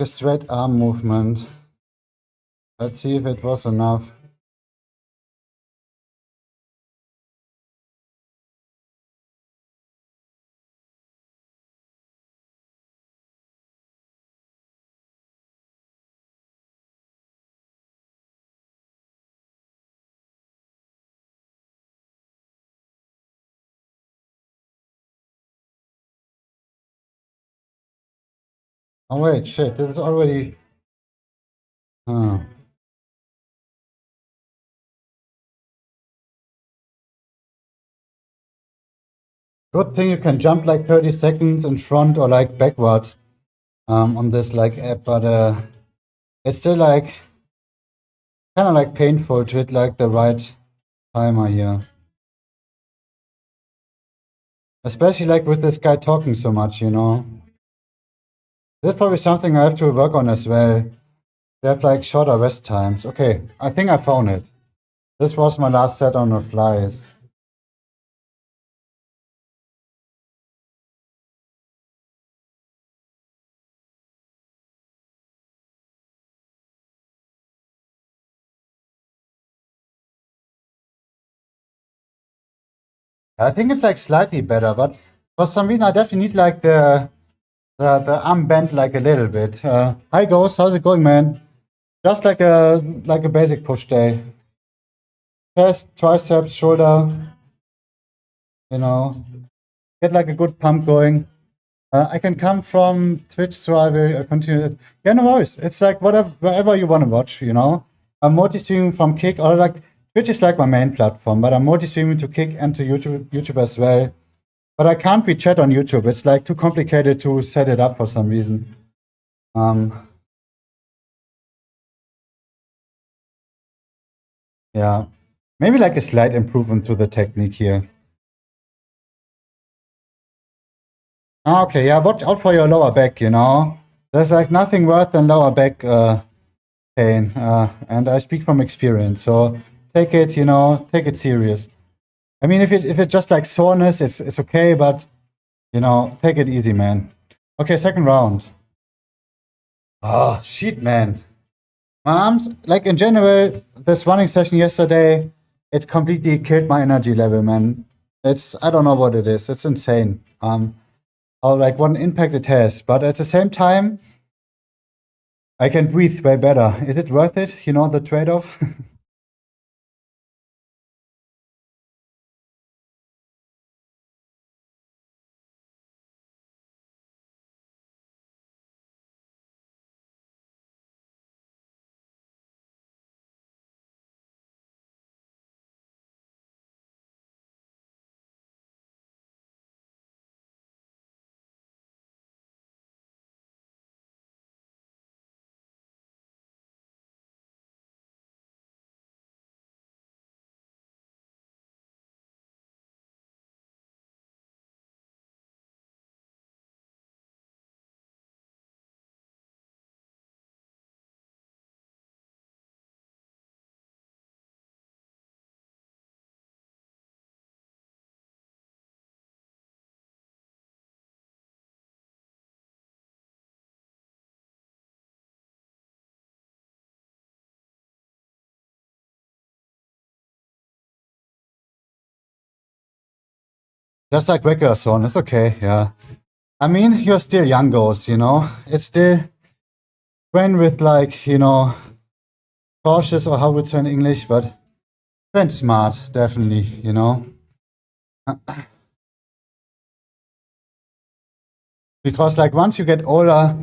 straight arm movement. Let's see if it was enough. Oh wait, shit, this is already... Good thing you can jump like 30 seconds in front or like backwards on this like app, but it's still like kind of like painful to hit like the right timer here. Especially like with this guy talking so much, you know. That's probably something I have to work on as well. They have like shorter rest times. Okay, I think I found it. This was my last set on the flies. I think it's like slightly better, but for some reason I definitely need like the arm bent like a little bit. Hi Ghost, how's it going, man? Just like a basic push day. Chest, triceps, shoulder, you know, get like a good pump going. I can come from Twitch, so I will continue it. Yeah, no worries. It's like wherever you want to watch, you know. I'm multi-streaming from Kick, or like Twitch is like my main platform, but I'm multi-streaming to Kick and to YouTube as well. But I can't be chat on YouTube. It's like too complicated to set it up for some reason. Yeah, maybe like a slight improvement to the technique here. Okay, yeah, watch out for your lower back, you know. There's like nothing worse than lower back pain, and I speak from experience. So take it, you know, take it serious. I mean, if it's just like soreness, it's okay, but you know, take it easy, man. Okay, second round. Oh shit, man. My arms, like in general, this running session yesterday, it completely killed my energy level, man. I don't know what it is. It's insane. How like what an impact it has, but at the same time, I can breathe way better. Is it worth it? You know, the trade-off? Just like regular sauna, it's okay, yeah. I mean, you're still young ghosts, you know. It's still train with like, you know, cautious, or how would say in English, but train smart, definitely, you know. Because like once you get older,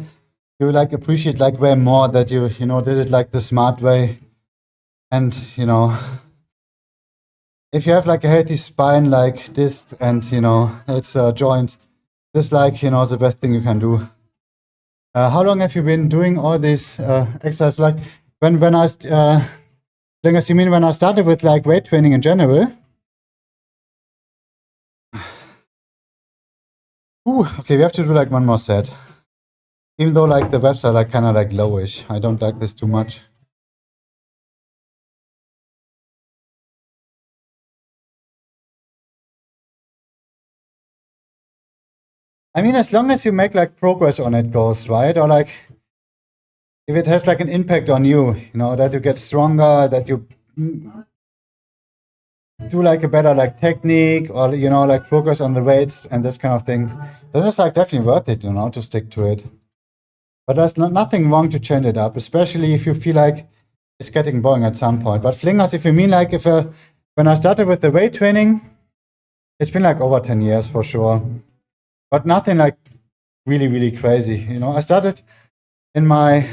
you like appreciate like way more that you know did it like the smart way. And you know, if you have like a healthy spine like this, and you know it's joints, this like you know is the best thing you can do. How long have you been doing all this exercise? Like when I Lingus, you mean when I started with like weight training in general? Ooh, okay, we have to do like one more set. Even though like the reps are like kind of like lowish, I don't like this too much. I mean, as long as you make like progress on it, goes right, or like if it has like an impact on you, you know, that you get stronger, that you do like a better like technique, or you know, like progress on the weights and this kind of thing, then it's like definitely worth it, you know, to stick to it. But there's nothing wrong to change it up, especially if you feel like it's getting boring at some point. But flingers, if you mean like if when I started with the weight training, it's been like over 10 years for sure, but nothing like really, really crazy. You know, I started in my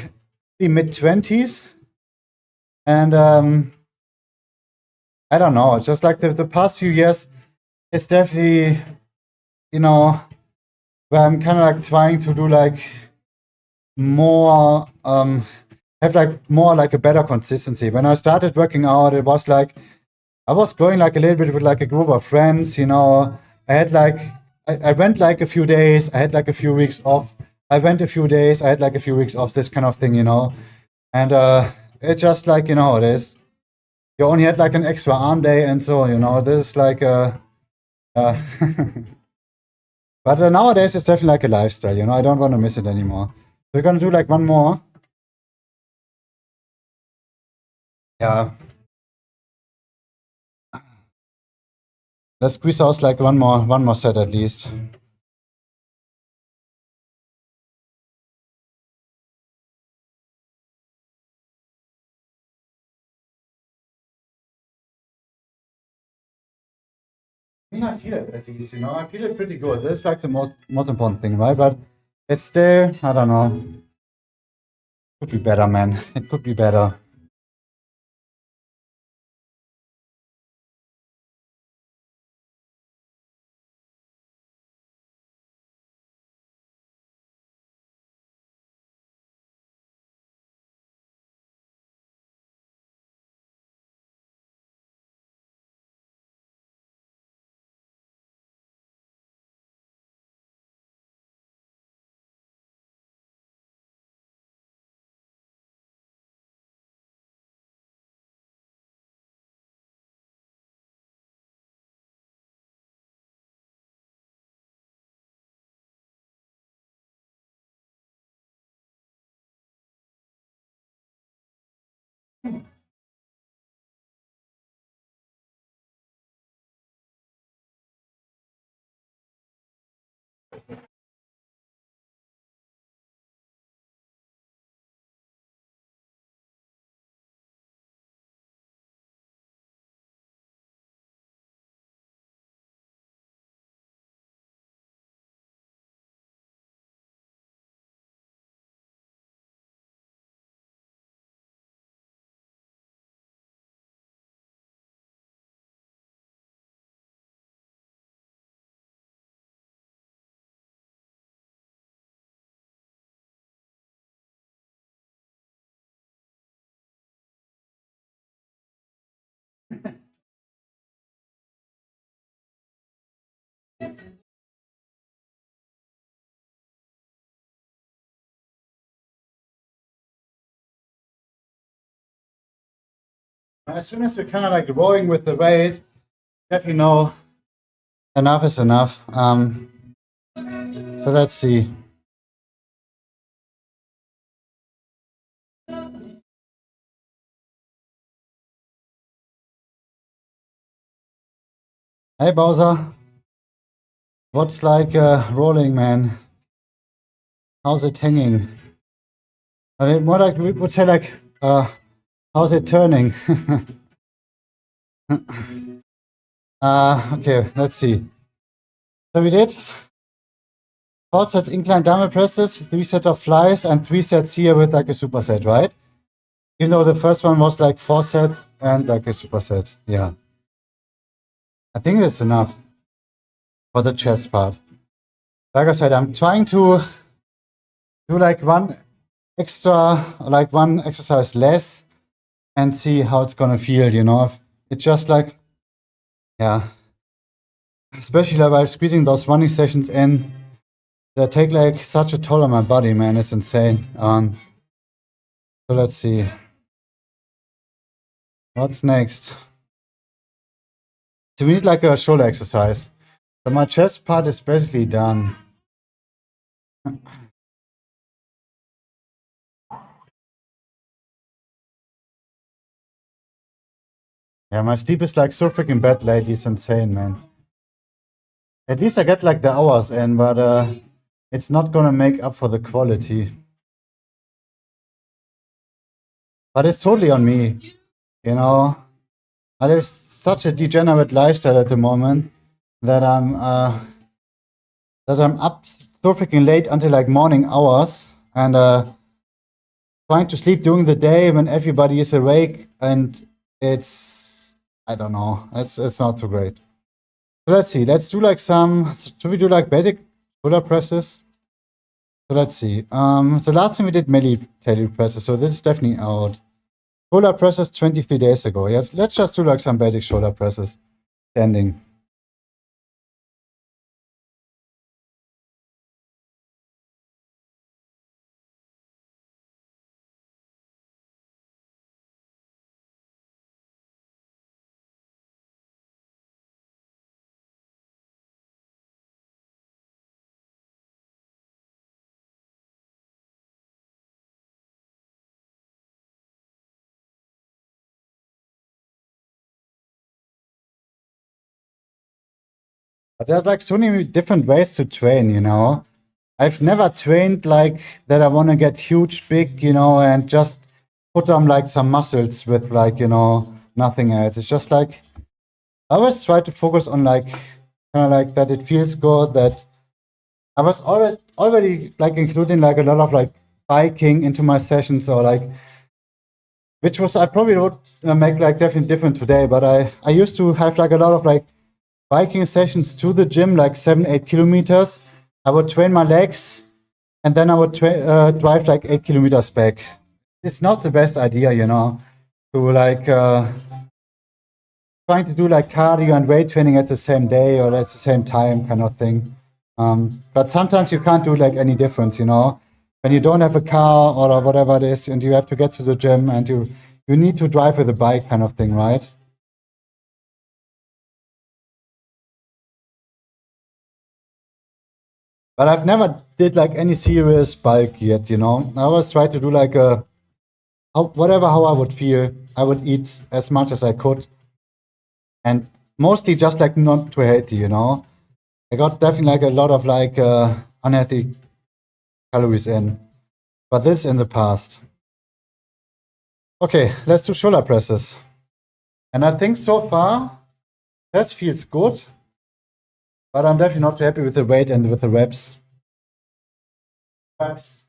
mid-20s, and I don't know, just like the past few years, it's definitely, you know, where I'm kind of like trying to do like more, have like more like a better consistency. When I started working out, it was like I was going like a little bit with like a group of friends, you know. I had like I went like a few days, I had like a few weeks off. I went a few days, I had like a few weeks off, this kind of thing, you know. And it's just like, you know how it is. You only had like an extra arm day, and so, you know, this is like uh but nowadays it's definitely like a lifestyle, you know. I don't want to miss it anymore. We're gonna do like one more. Yeah. Let's squeeze out like one more set at least. I mean, I feel it at least, you know. I feel it pretty good. That's like the most important thing, right? But it's still, I don't know. Could be better, man. It could be better. As soon as you're kind of like rolling with the weight, definitely know enough is enough. So let's see. Hey Bowser, what's like rolling, man? How's it hanging? I mean, more like we would say like, how's it turning? Okay, let's see. So we did 4 sets incline dumbbell presses, 3 sets of flies, and 3 sets here with like a superset, right? Even though the first one was like 4 sets and like a superset. Yeah. I think that's enough for the chest part. Like I said, I'm trying to do like one exercise less and see how it's gonna feel, you know? It's just like, yeah. Especially by squeezing those running sessions in, they take like such a toll on my body, man. It's insane. So let's see. What's next? So we need like a shoulder exercise. So my chest part is basically done. Yeah, my sleep is like so freaking bad lately. It's insane, man. At least I get like the hours in, but it's not gonna make up for the quality. But it's totally on me, you know. I live such a degenerate lifestyle at the moment that I'm up so freaking late until like morning hours and trying to sleep during the day when everybody is awake, and it's, I don't know, it's not so great. So let's see, let's do like should we do like basic shoulder presses? So let's see. The last time we did military presses, so this is definitely out. Shoulder presses 23 days ago. Yes, let's just do like some basic shoulder presses. Standing. But there are like so many different ways to train, you know. I've never trained like that. I want to get huge, big, you know, and just put on like some muscles with like, you know, nothing else. It's just like, I always try to focus on like, kind of like that it feels good, that I was already like including like a lot of like biking into my sessions, or like, which was, I probably would make like definitely different today, but I used to have like a lot of like biking sessions to the gym, like 7-8 kilometers. I would train my legs, and then I would drive like 8 kilometers back. It's not the best idea, you know, to like trying to do like cardio and weight training at the same day or at the same time, kind of thing. But sometimes you can't do like any difference, you know, when you don't have a car or whatever it is, and you have to get to the gym, and you need to drive with a bike, kind of thing, right? But I've never did like any serious bike yet, you know. I always try to do like how I would feel. I would eat as much as I could, and mostly just like not too healthy, you know. I got definitely like a lot of like unhealthy calories in, but this in the past. Okay, let's do shoulder presses. And I think so far that feels good, but I'm definitely not happy with the weight and with the reps. Reps.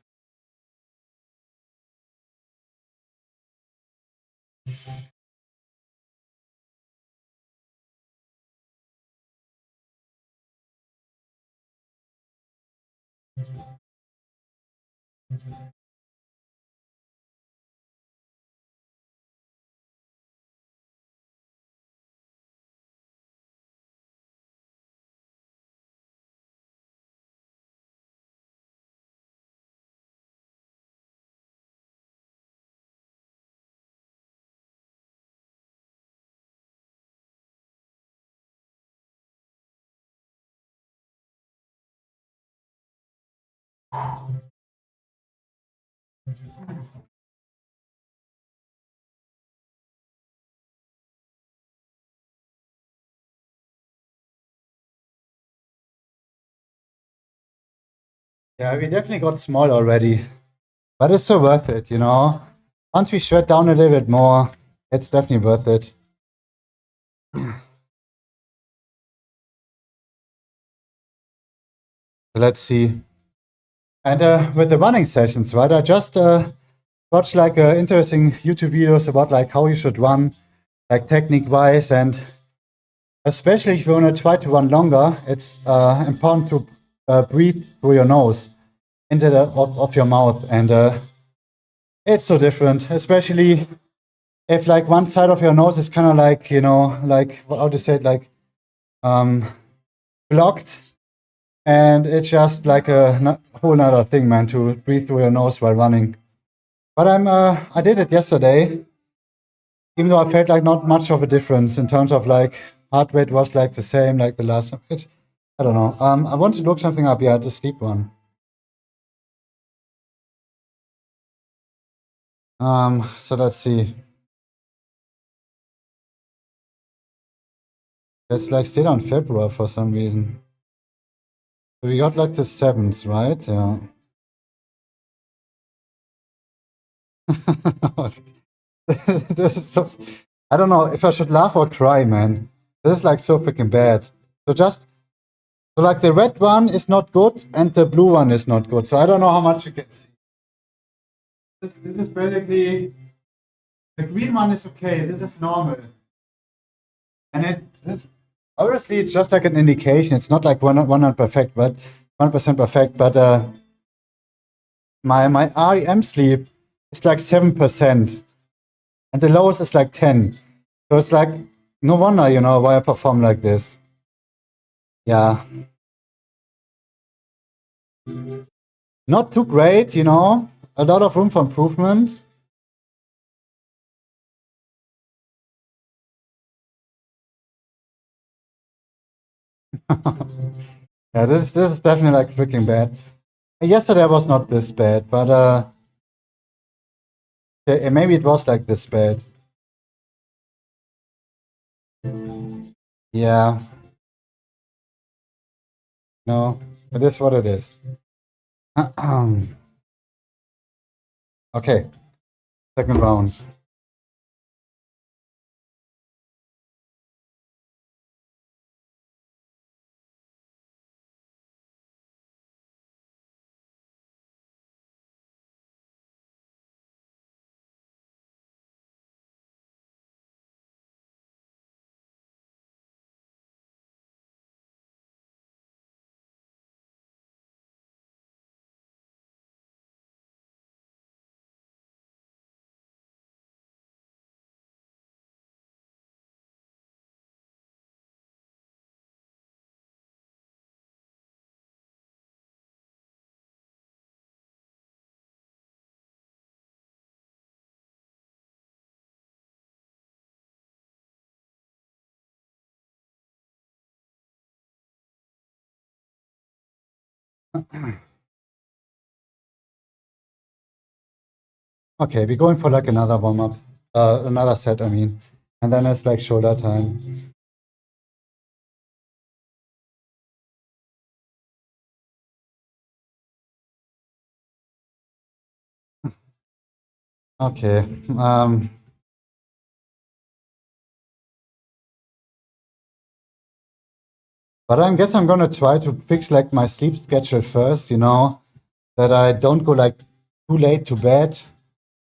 Yeah, we definitely got small already, but it's so worth it, you know. Once we shred down a little bit more, it's definitely worth it. Let's see. And with the running sessions, right? I just watched like interesting YouTube videos about like how you should run, like technique wise, and especially if you want to try to run longer, it's important to breathe through your nose instead of your mouth, and it's so different, especially if like one side of your nose is kind of like, you know, like how to say it, like blocked, and it's just like a whole nother thing, man, to breathe through your nose while running. But I did it yesterday, even though I felt like not much of a difference in terms of like heart rate was like the same like the last time. I don't know. I want to look something up. Yeah, the sleep one. So let's see. It's like still on February for some reason. So we got like the 7th, right? Yeah. This is so. I don't know if I should laugh or cry, man. This is like so freaking bad. So just so like the red one is not good and the blue one is not good. So I don't know how much you can see. This is basically the green one is okay. This is normal, and this obviously it's just like an indication. It's not like 100 perfect, but 100% perfect. But my REM sleep is like 7%, and the lowest is like 10. So it's like no wonder, you know, why I perform like this. Yeah, not too great, you know. A lot of room for improvement. Yeah, this is definitely like freaking bad. Yesterday was not this bad, but maybe it was like this bad. Yeah, no, it is what it is. Okay, second round. Okay, we're going for like another warm up, another set, I mean, and then it's like shoulder time. Okay, but I guess I'm gonna try to fix like my sleep schedule first, you know, that I don't go like too late to bed,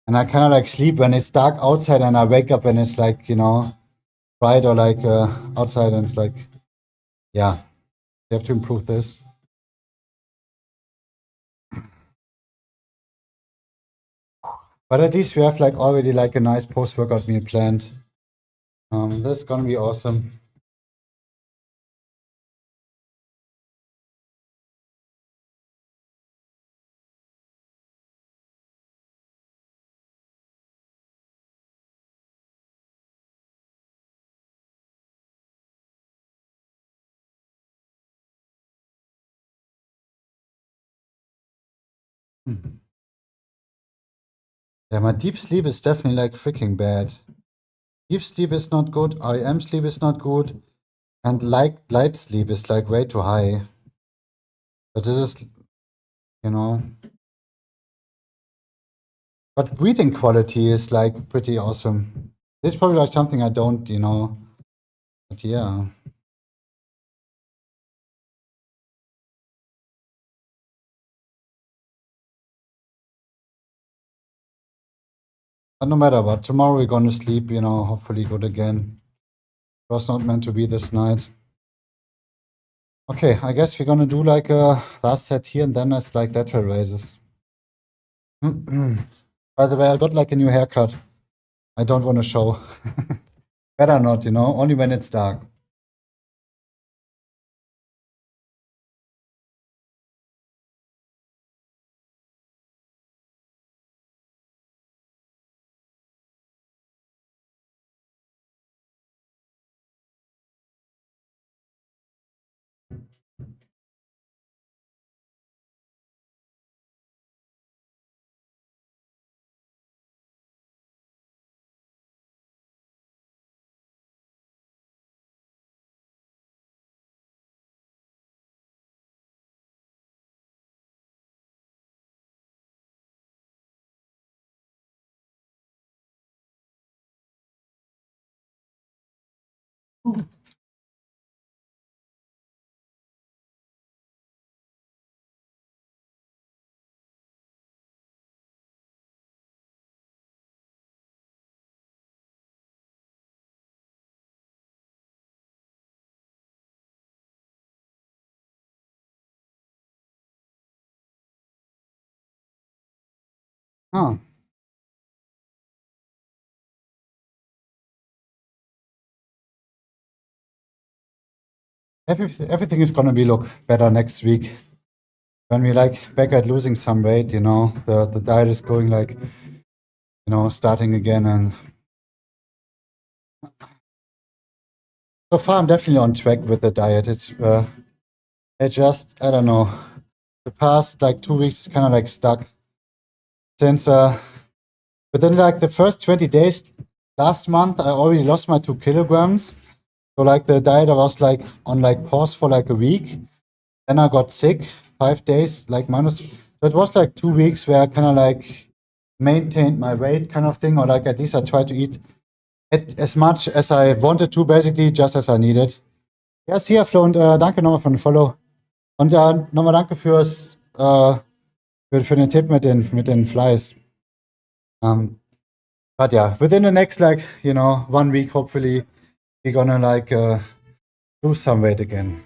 and I kind of like sleep when it's dark outside, and I wake up when it's like, you know, bright or like outside, and it's like, yeah, you have to improve this. But at least we have like already like a nice post-workout meal planned. That's gonna be awesome. Yeah, my deep sleep is definitely like freaking bad. Deep sleep is not good. REM sleep is not good, and light sleep is like way too high. But this is you know. But breathing quality is like pretty awesome. This is probably like something I don't, you know. But yeah. But no matter what, tomorrow we're gonna sleep, you know, hopefully good again. It was not meant to be this night. Okay, I guess we're gonna do like a last set here and then it's like lateral raises. By the way, I got like a new haircut. I don't want to show. Better not, you know, only when it's dark. Oh, everything is gonna be look better next week. When we like back at losing some weight, you know, the diet is going like, you know, starting again. And so far I'm definitely on track with the diet. It just, I don't know, the past like 2 weeks is kind of like stuck since, within like the first 20 days last month, I already lost my 2 kilograms. So like the diet, I was like on like pause for like a week. Then I got sick, 5 days, like minus. So it was like 2 weeks where I kind of like maintained my weight kind of thing, or like at least I tried to eat as much as I wanted to, basically, just as I needed. Ja, hier, Flo, und danke nochmal für den Follow. Und nochmal danke für den Tipp mit den Flies. But yeah, within the next like, you know, 1 week, hopefully, we're gonna like lose some weight again.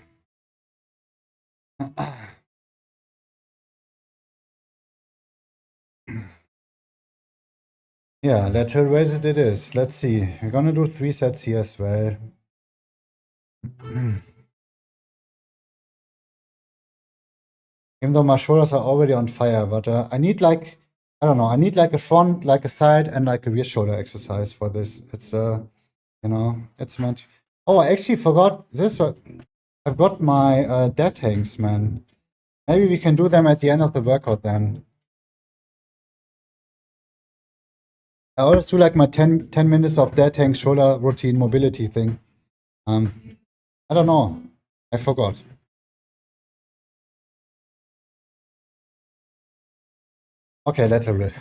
Yeah, lateral raises it is. Let's see. We're gonna do 3 sets here as well. Even though my shoulders are already on fire, but I need like, I don't know, I need like a front, like a side, and like a rear shoulder exercise for this. It's you know, it's meant. Oh, I actually forgot this. I've got my dead hangs, man. Maybe we can do them at the end of the workout then. I always do like my 10 minutes of dead hang shoulder routine mobility thing. I don't know. I forgot. Okay, let's have it.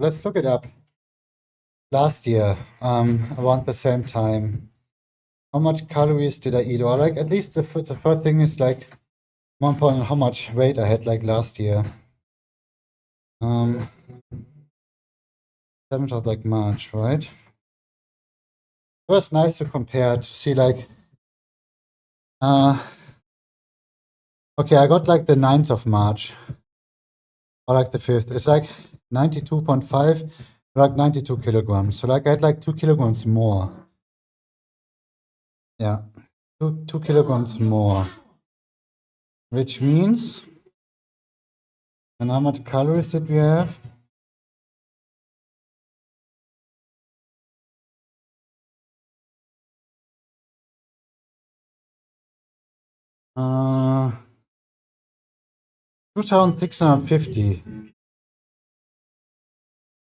Let's look it up. Last year, around the same time, how much calories did I eat? Or like at least the first thing is like one point how much weight I had like last year. 7th of like March, right? It was nice to compare to see like okay, I got like the 9th of March or like the 5th. It's like 92.5, like 92 kilograms. So like I had like 2 kilograms more. Yeah, 2 kilograms more, which means, and how much calories did we have? Uh, 2,650,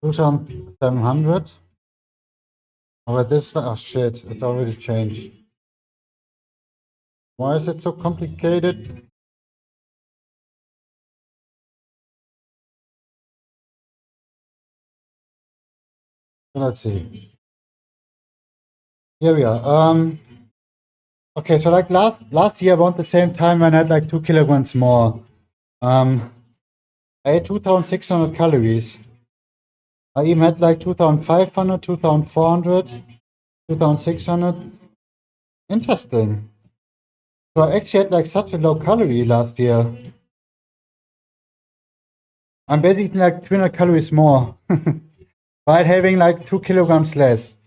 2,700. Oh, this, oh shit, it's already changed. Why is it so complicated? Let's see. Here we are. Okay, so like last year around the same time when I had like 2 kilograms more. I ate 2,600 calories. I even had like 2,500, 2,400, 2,600. Interesting. So I actually had like such a low calorie last year. I'm basically like 300 calories more by having like 2 kilograms less.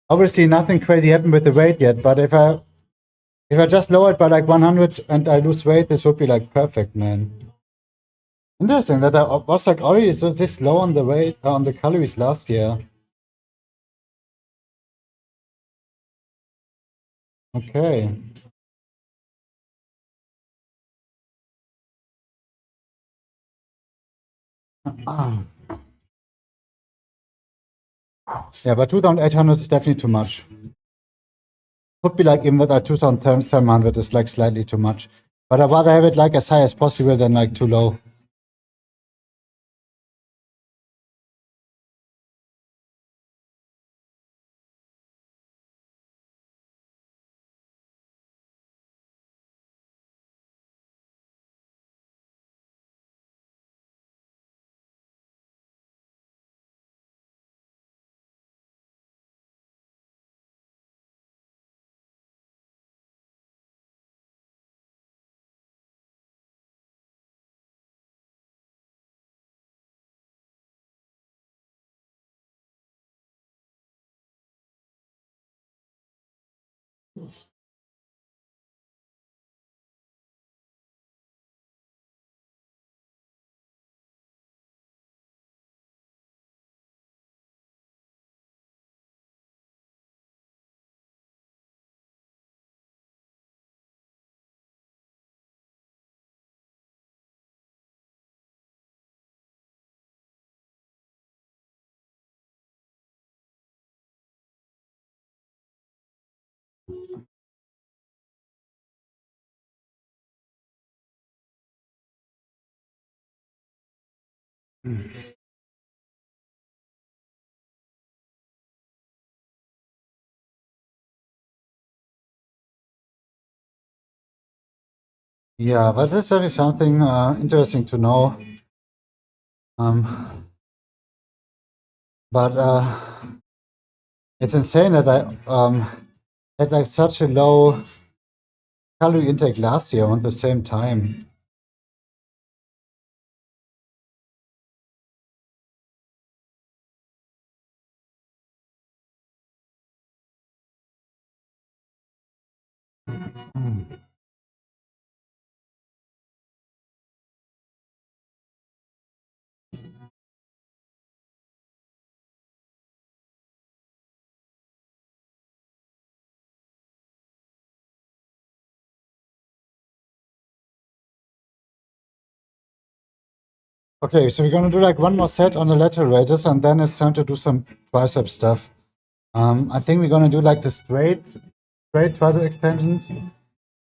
Obviously nothing crazy happened with the weight yet, but if I just lower it by like 100 and I lose weight, this would be like perfect, man. Interesting that I was like already so this low on the weight, on the calories last year. Okay. Yeah, but 2,800 is definitely too much. Could be like even that 2,700 is like slightly too much. But I'd rather have it like as high as possible than like too low. Yeah, but this is certainly something interesting to know. But it's insane that I had like such a low calorie intake last year at the same time. Okay, so we're gonna do like one more set on the lateral raises, and then it's time to do some tricep stuff. I think we're gonna do like the straight tricep extensions,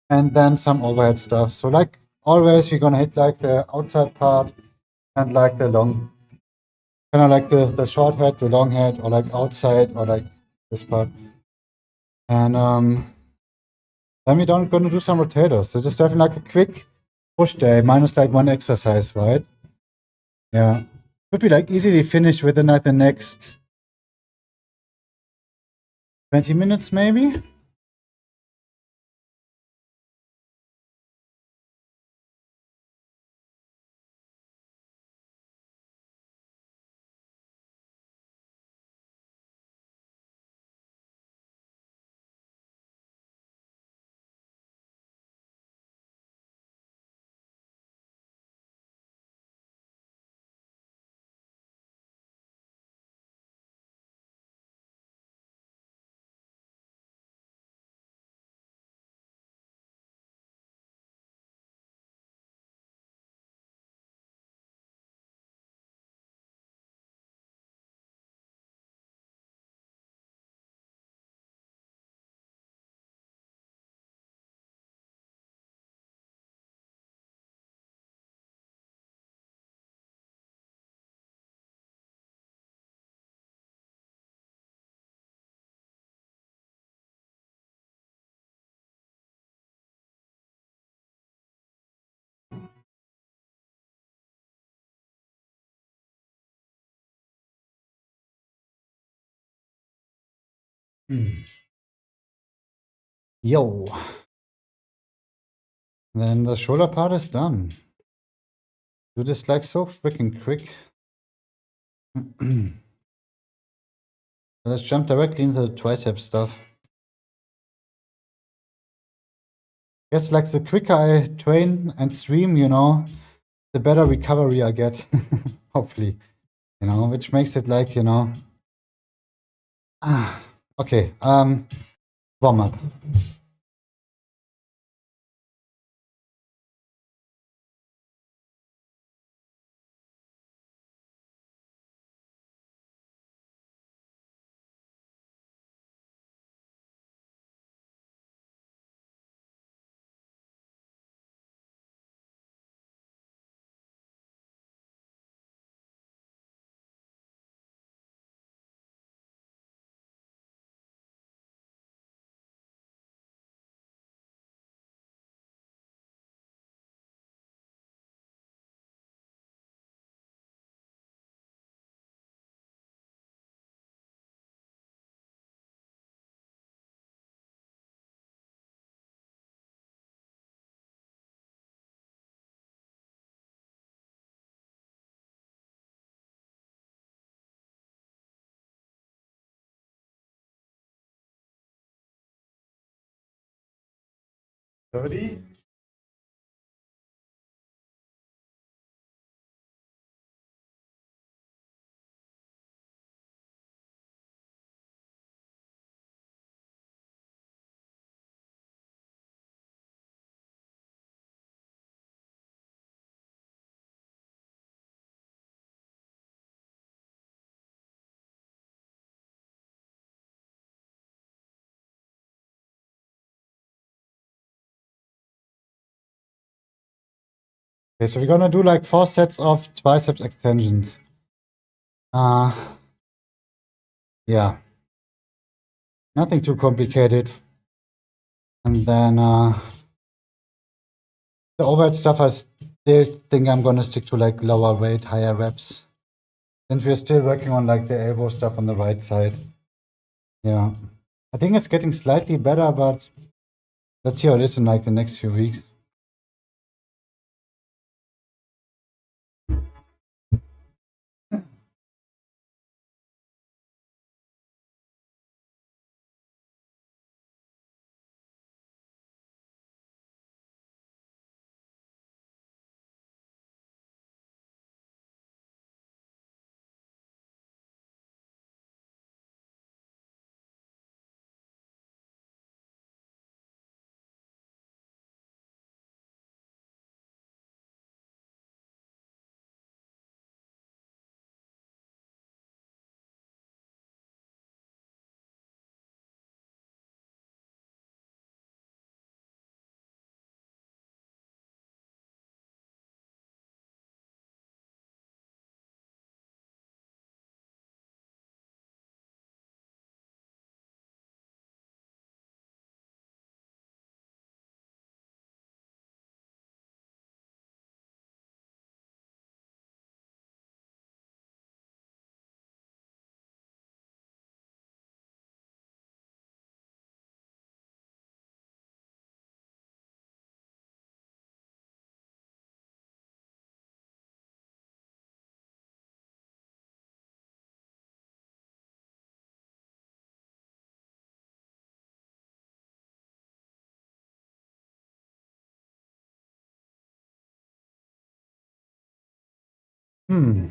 and then some overhead stuff. So like always, we're gonna hit like the outside part and like the long Kind of like the short head, the long head, or like outside, or like this part. And then we're gonna do some rotators. So just having like a quick push day, minus like one exercise, right? Yeah. Could be like easily finished within like the next 20 minutes maybe. Yo. Then the shoulder part is done. Do this like so freaking quick. Let's jump directly into the tricep stuff. Guess like the quicker I train and stream, you know, the better recovery I get. Hopefully. You know, which makes it like, you know. Okay, warm up. Ready? Okay, so we're gonna do like 4 sets of triceps extensions. Yeah. Nothing too complicated. And then the overhead stuff I still think I'm gonna stick to like lower weight, higher reps. And we're still working on like the elbow stuff on the right side. Yeah. I think it's getting slightly better, but let's see how it is in like the next few weeks. Hmm.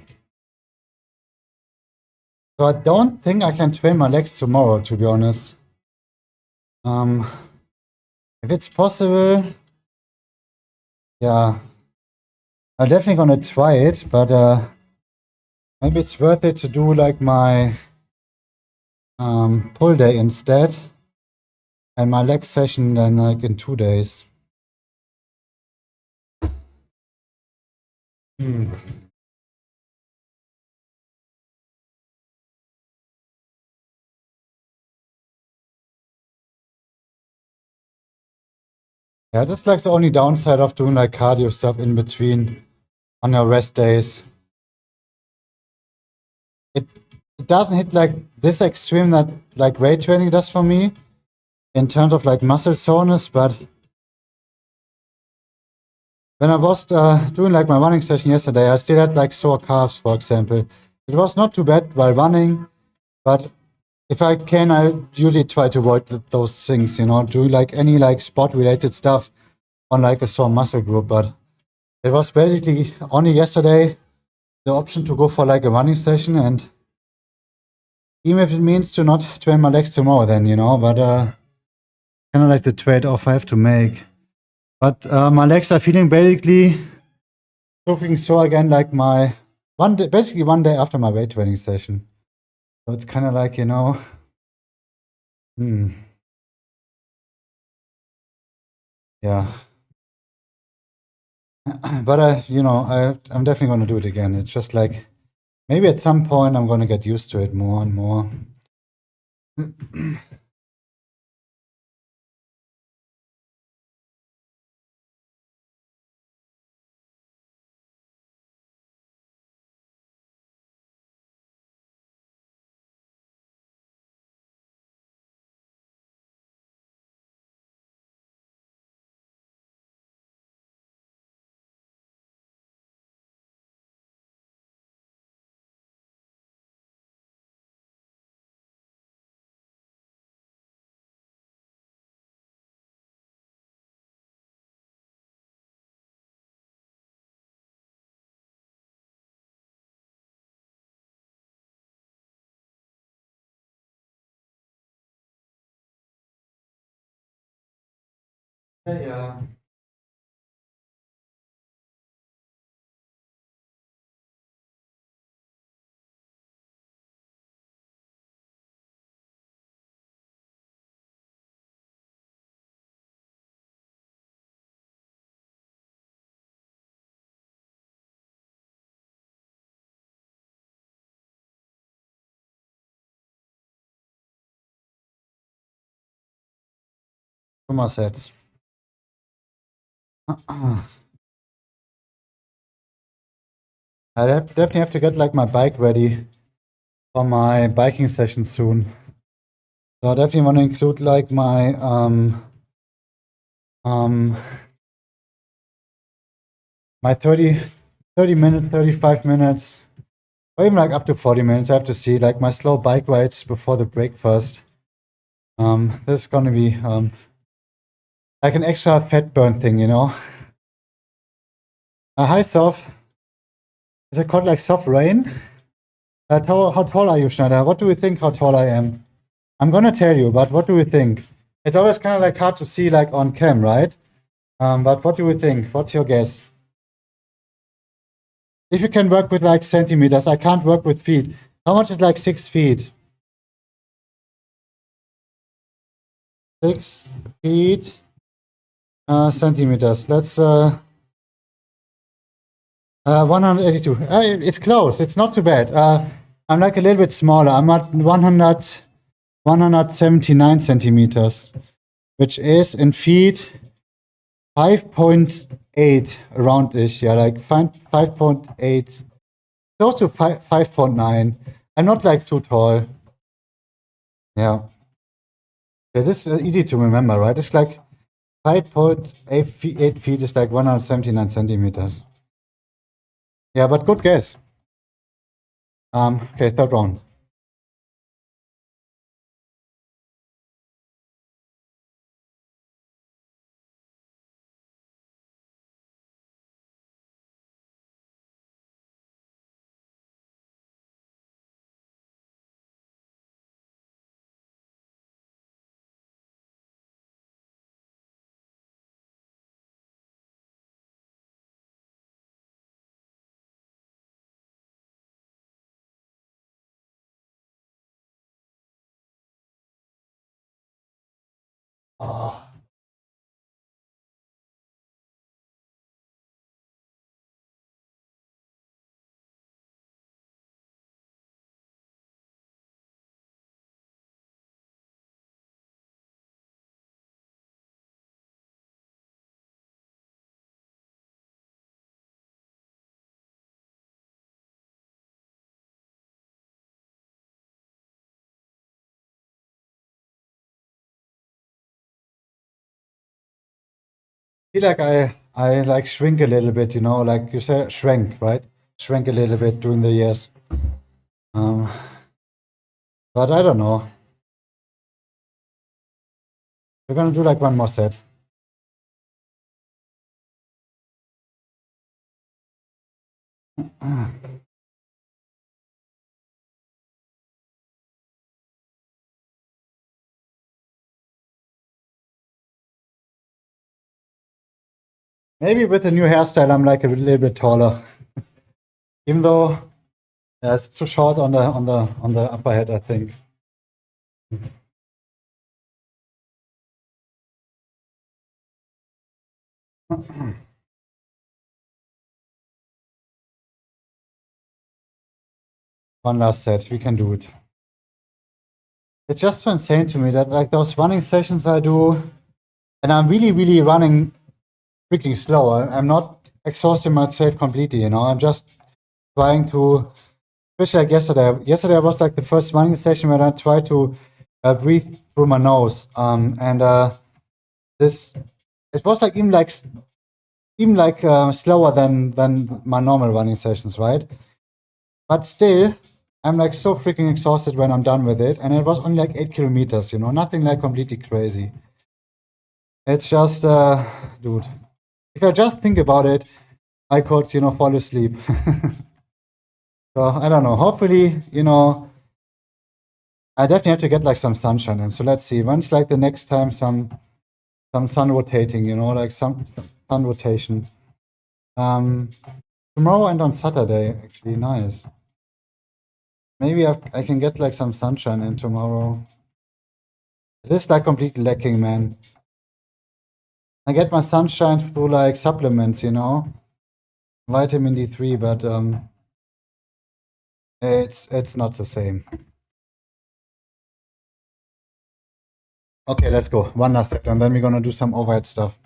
So I don't think I can train my legs tomorrow, to be honest. Um, if it's possible, yeah, I'm definitely gonna try it, but maybe it's worth it to do like my pull day instead, and my leg session then like in 2 days. Hmm. Yeah, that's like the only downside of doing like cardio stuff in between on your rest days. It it doesn't hit like this extreme that like weight training does for me in terms of like muscle soreness, but when I was doing like my running session yesterday, I still had like sore calves, for example. It was not too bad while running, but if I can, I usually try to avoid those things, you know, do like any like sport related stuff on like a sore muscle group. But it was basically only yesterday the option to go for like a running session, and even if it means to not train my legs tomorrow, then, you know, but kind of like the trade off I have to make. But my legs are feeling basically looking sore again, like my one day, basically 1 day after my weight training session. So it's kind of like, you know, hmm, yeah. But you know, I'm definitely going to do it again. It's just like maybe at some point I'm going to get used to it more and more. Yeah. Two more sets. Definitely have to get like my bike ready for my biking session soon. So I definitely want to include like my um my 30 minutes, 35 minutes, or even like up to 40 minutes. I have to see like my slow bike rides before the breakfast. This is gonna be like an extra fat burn thing, you know. Hi, Soph. Is it called like soft rain? How tall are you, Schneider? What do you think how tall I am? I'm gonna tell you, but what do you think? It's always kind of like hard to see like on cam, right? But what do you think? What's your guess? If you can work with like centimeters, I can't work with feet. How much is like 6 feet? 6 feet, centimeters. Let's 182. It's close. It's not too bad. I'm like a little bit smaller. I'm at 179 centimeters, which is in feet 5.8 around ish. Yeah, like 5.8, close to 5.9. I'm not like too tall. Yeah. Yeah, this is easy to remember, right? It's like 5.8 feet, 8 feet is like 179 centimeters. Yeah, but good guess. Okay, third round. Oh. Feel like I like shrink a little bit, you know, like you say shrank, right? Shrank a little bit during the years. Um, but I don't know. We're gonna do like one more set. Maybe with a new hairstyle, I'm like a little bit taller. Even though it's too short on the upper head, I think. One last set, we can do it. It's just so insane to me that like those running sessions I do, and I'm really, really running freaking slow. I'm not exhausting myself completely, you know. I'm just trying to, especially like yesterday. Yesterday was like the first running session where I tried to breathe through my nose. This it was like even like slower than my normal running sessions, right? But still, I'm like so freaking exhausted when I'm done with it, and it was only like 8 kilometers, you know, nothing like completely crazy. It's just, dude, if I just think about it, I could, you know, fall asleep. So I don't know. Hopefully, you know, I definitely have to get like some sunshine in. So let's see. When's like the next time some sun rotating, you know, like some sun rotation. Um, Tomorrow and on Saturday, actually, nice. Maybe I can get like some sunshine in tomorrow. It is like completely lacking, man. I get my sunshine through like supplements, you know, vitamin D3, but it's not the same. Okay, let's go. One last set, and then we're gonna do some overhead stuff.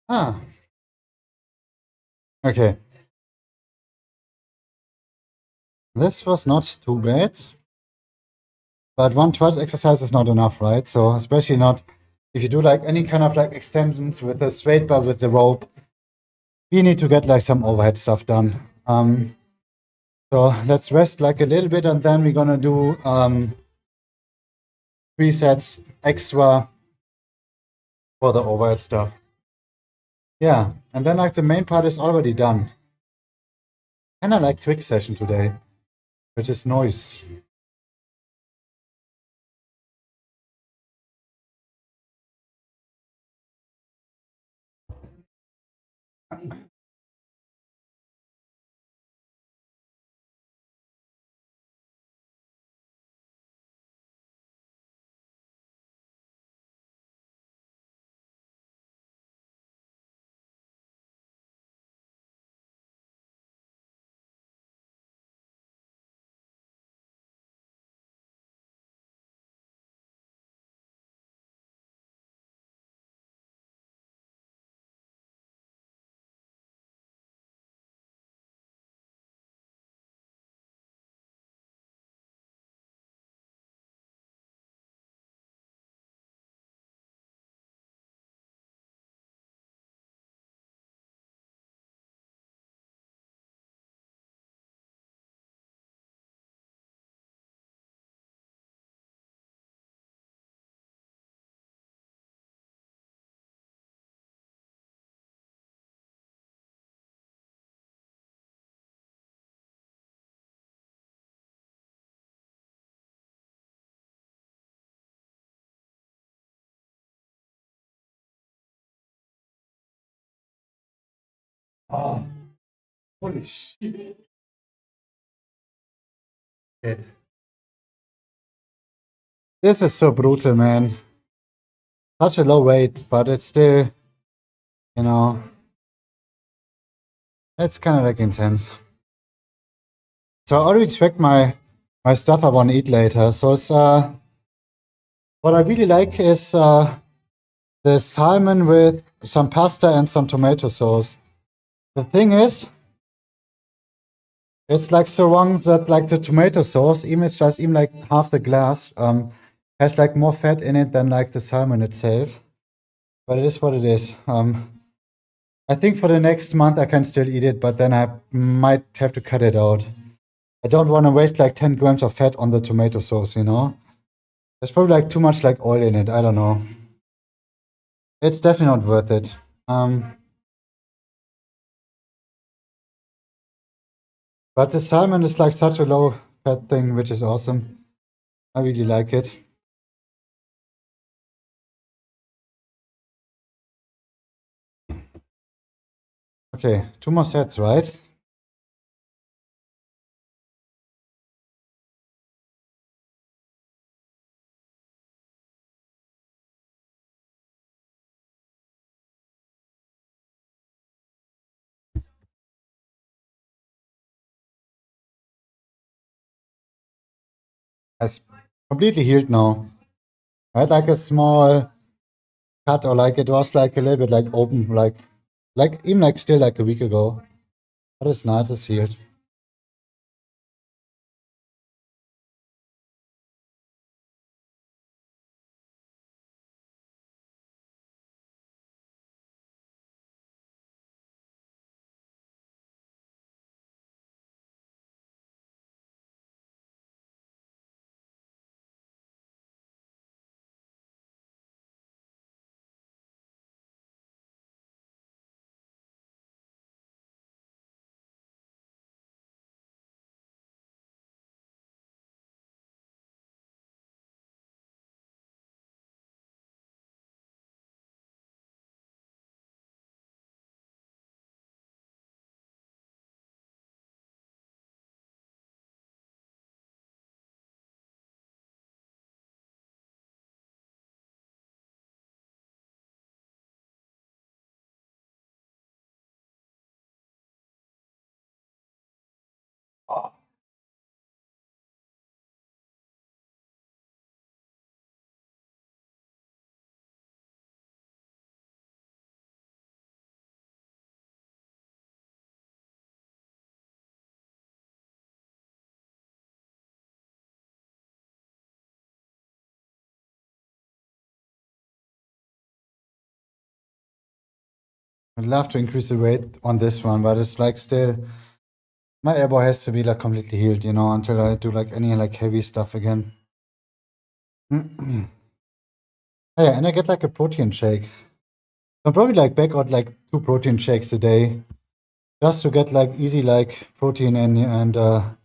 Ah, okay. This was not too bad, but one twice exercise is not enough, right? So especially not if you do like any kind of like extensions with the straight bar with the rope, we need to get like some overhead stuff done. So let's rest like a little bit, and then we're gonna do 3 sets extra for the overhead stuff. Yeah, and then like the main part is already done. Kinda like quick session today, which is nice. Oh, holy shit. This is so brutal, man. Such a low weight, but it's still, you know, it's kind of like intense. So I already checked my stuff I want to eat later. So it's what I really like is the salmon with some pasta and some tomato sauce. The thing is, it's like so wrong that like the tomato sauce, even it's just even like half the glass, has like more fat in it than like the salmon itself. But it is what it is. I think for the next month I can still eat it, but then I might have to cut it out. I don't want to waste like 10 grams of fat on the tomato sauce, you know? There's probably like too much like oil in it. I don't know. It's definitely not worth it. But the salmon is like such a low fat thing, which is awesome. I really like it. Okay, 2 more sets, right? It's completely healed now. I had like a small cut, or like it was like a little bit like open, like even like still like a week ago. But it's nice, it's healed. I'd love to increase the weight on this one, but it's like still my elbow has to be like completely healed, you know, until I do like any like heavy stuff again. Oh, yeah, and I get like a protein shake. I'll probably like back out like 2 protein shakes a day, just to get like easy like protein in and on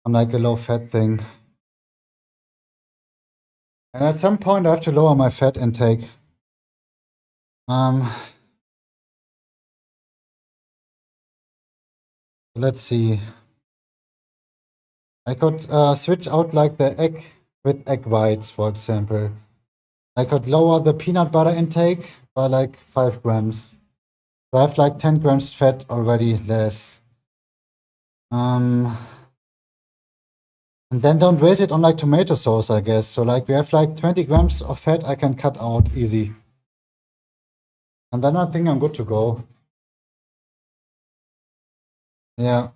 like a low fat thing. And at some point I have to lower my fat intake. Let's see. I could switch out like the egg with egg whites, for example. I could lower the peanut butter intake by like 5 grams. So I have like 10 grams fat already less. And then don't waste it on like tomato sauce, I guess. So like we have like 20 grams of fat I can cut out easy. And then I think I'm good to go. Yeah.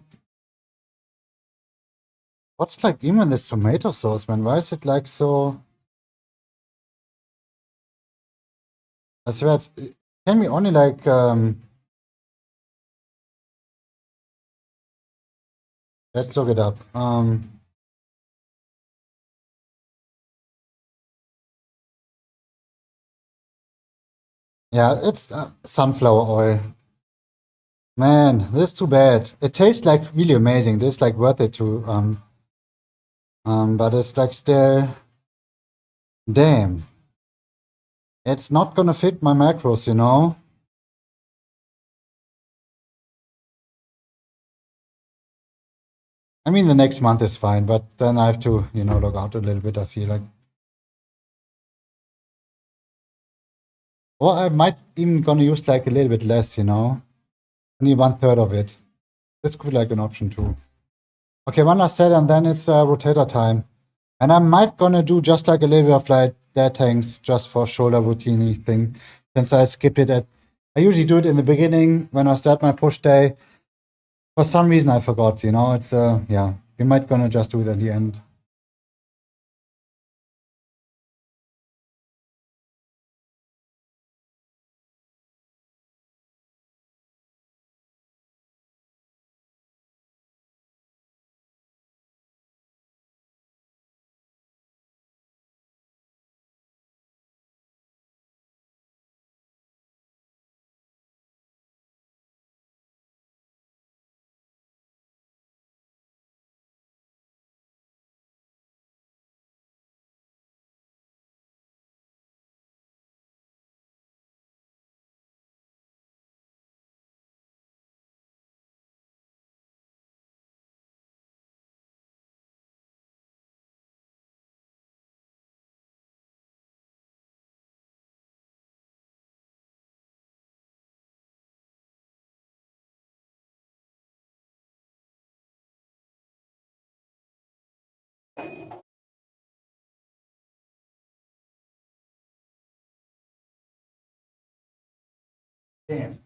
What's like even this tomato sauce, man? Why is it like so? I swear it can be only like let's look it up. Yeah, it's sunflower oil. Man, this is too bad. It tastes like really amazing. This is like worth it to but it's like still damn. It's not gonna fit my macros, you know? I mean, the next month is fine, but then I have to, log out a little bit, I feel like. Or I might even gonna use like a little bit less, only 1/3 of it. This could be like an option too. Okay, one last set and then it's rotator time. And I might gonna do just like a little bit of like dead tanks just for shoulder routine thing. Since I skipped it I usually do it in the beginning when I start my push day. For some reason I forgot, it's yeah. We might gonna just do it at the end. Damn.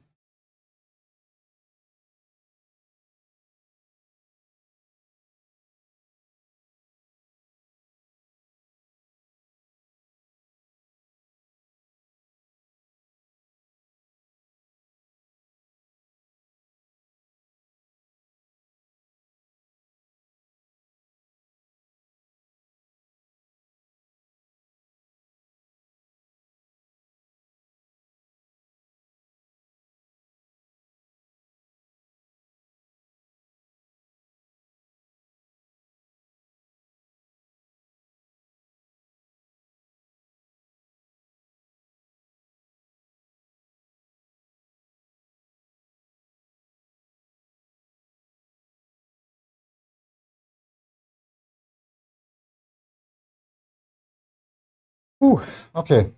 Ooh, okay.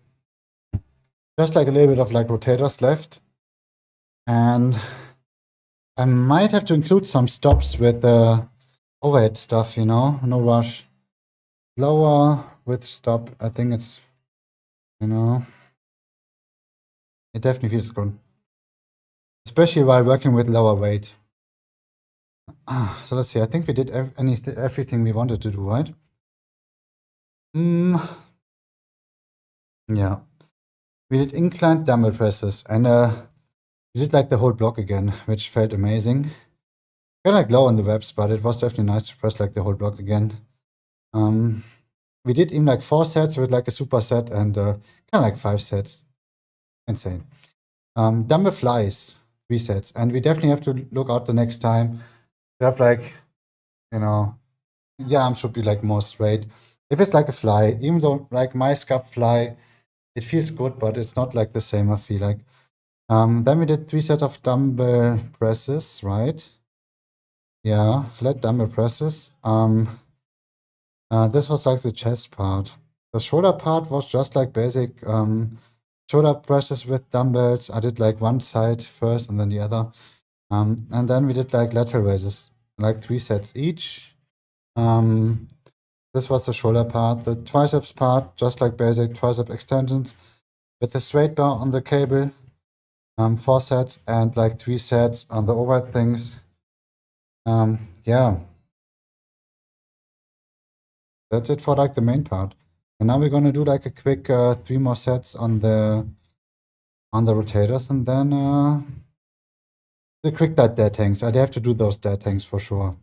Just like a little bit of like rotators left. And I might have to include some stops with the overhead stuff, no rush. Lower with stop. I think it's, it definitely feels good. Especially while working with lower weight. So let's see. I think we did everything we wanted to do, right? Yeah. We did inclined dumbbell presses and we did like the whole block again, which felt amazing. Kind of like low on the reps, but it was definitely nice to press like the whole block again. We did even like 4 sets with like a superset and kind of like 5 sets. Insane. Dumbbell flies, 3 sets, and we definitely have to look out the next time. We have like, the arm should be like more straight. If it's like a fly, even though like my scuff fly, it feels good, but it's not like the same, I feel like. Then we did 3 sets of dumbbell presses, right? Yeah, flat dumbbell presses. This was like the chest part. The shoulder part was just like basic shoulder presses with dumbbells. I did like one side first and then the other. And then we did like lateral raises, like 3 sets each. This was the shoulder part. The triceps part, just like basic tricep extensions with the straight bar on the cable. 4 sets and like 3 sets on the overhead things. Yeah. That's it for like the main part. And now we're gonna do like a quick 3 more sets on the rotators and then the quick dead tanks. I'd have to do those dead tanks for sure.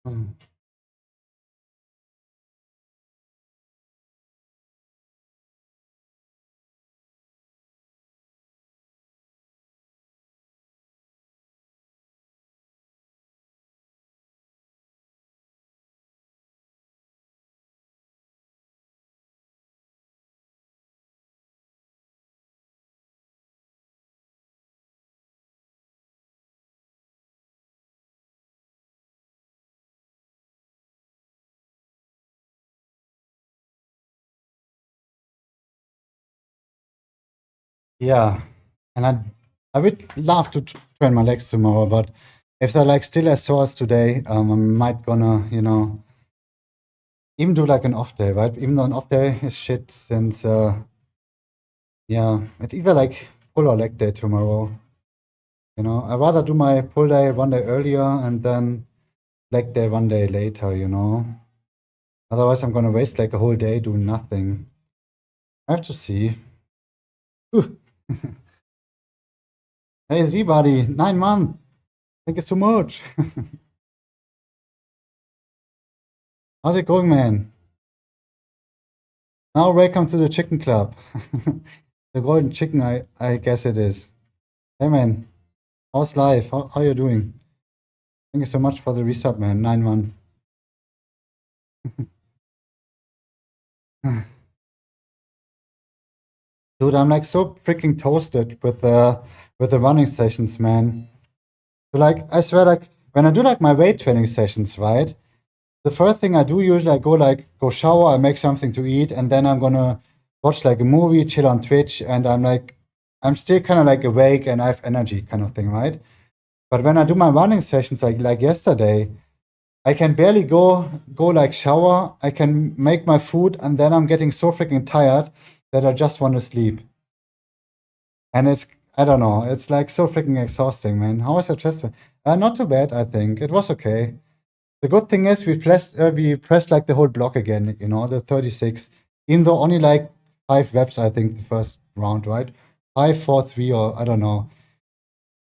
Mm. Yeah, and I would love to train my legs tomorrow, but if they're like still as sore as today, I might gonna, even do like an off day, right? Even though an off day is shit, since yeah, it's either like pull or leg day tomorrow. I'd rather do my pull day one day earlier and then leg day one day later. Otherwise, I'm gonna waste like a whole day doing nothing. I have to see. Ooh. Hey, Z buddy, 9 months. Thank you so much. How's it going, man? Now, welcome to the chicken club. The golden chicken, I guess it is. Hey, man. How's life? How you doing? Thank you so much for the resub, man. 9 months. Dude, I'm like so freaking toasted with the running sessions, man. So like, I swear, like when I do like my weight training sessions, right? The first thing I do usually I go shower, I make something to eat, and then I'm gonna watch like a movie, chill on Twitch, and I'm still kind of like awake and I have energy, kind of thing, right? But when I do my running sessions, like yesterday, I can barely go like shower. I can make my food, and then I'm getting so freaking tired that I just want to sleep. And I don't know, it's like so freaking exhausting, man. How was your chest? Not too bad, I think. It was okay. The good thing is we pressed like the whole block again, the 36. Even though only like 5 reps, I think, the first round, right? 5, 4, 3, or I don't know.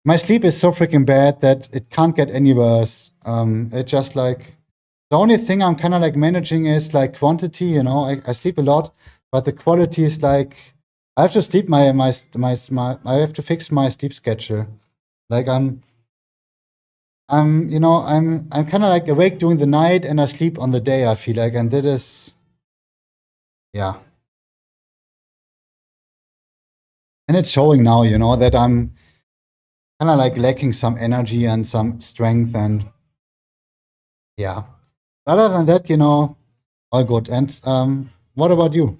My sleep is so freaking bad that it can't get any worse. It just like the only thing I'm kind of like managing is like quantity. I sleep a lot, but the quality is like I have to sleep I have to fix my sleep schedule. Like I'm kind of like awake during the night and I sleep on the day. I feel like, and that is yeah, and it's showing now. That I'm kind of like lacking some energy and some strength and yeah. Other than that, all good. And what about you?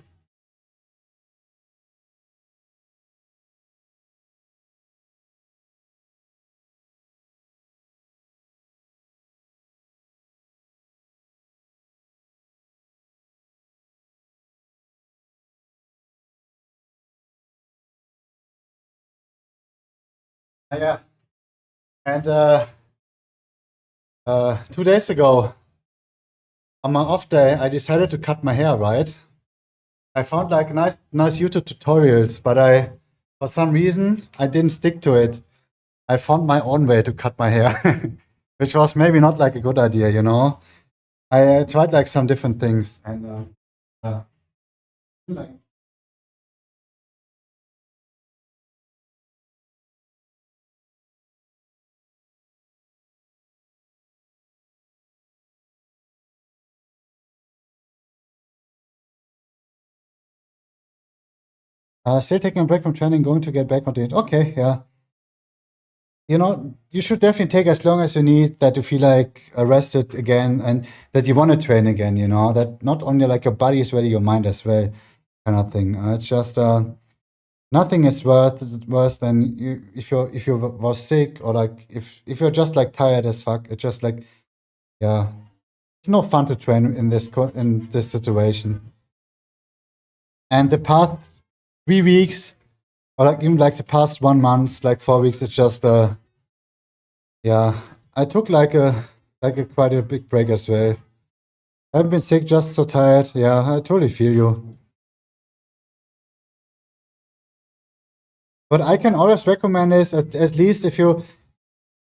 Yeah. And 2 days ago, on my off day, I decided to cut my hair, right? I found like nice YouTube tutorials, but for some reason, I didn't stick to it. I found my own way to cut my hair, which was maybe not like a good idea. I tried like some different things and like, still taking a break from training, going to get back on it. Okay, yeah. You should definitely take as long as you need that you feel like rested again and that you want to train again, that not only like your body is ready, your mind as well, kind of thing. It's just nothing is worse than if you was sick or like if you're just like tired as fuck. It's just like yeah, it's no fun to train in this situation. And the past 3 weeks or like even like the past 1 month, like 4 weeks, it's just yeah, I took like a quite a big break as well. I haven't been sick, just so tired. Yeah, I totally feel you. But I can always recommend is at least if you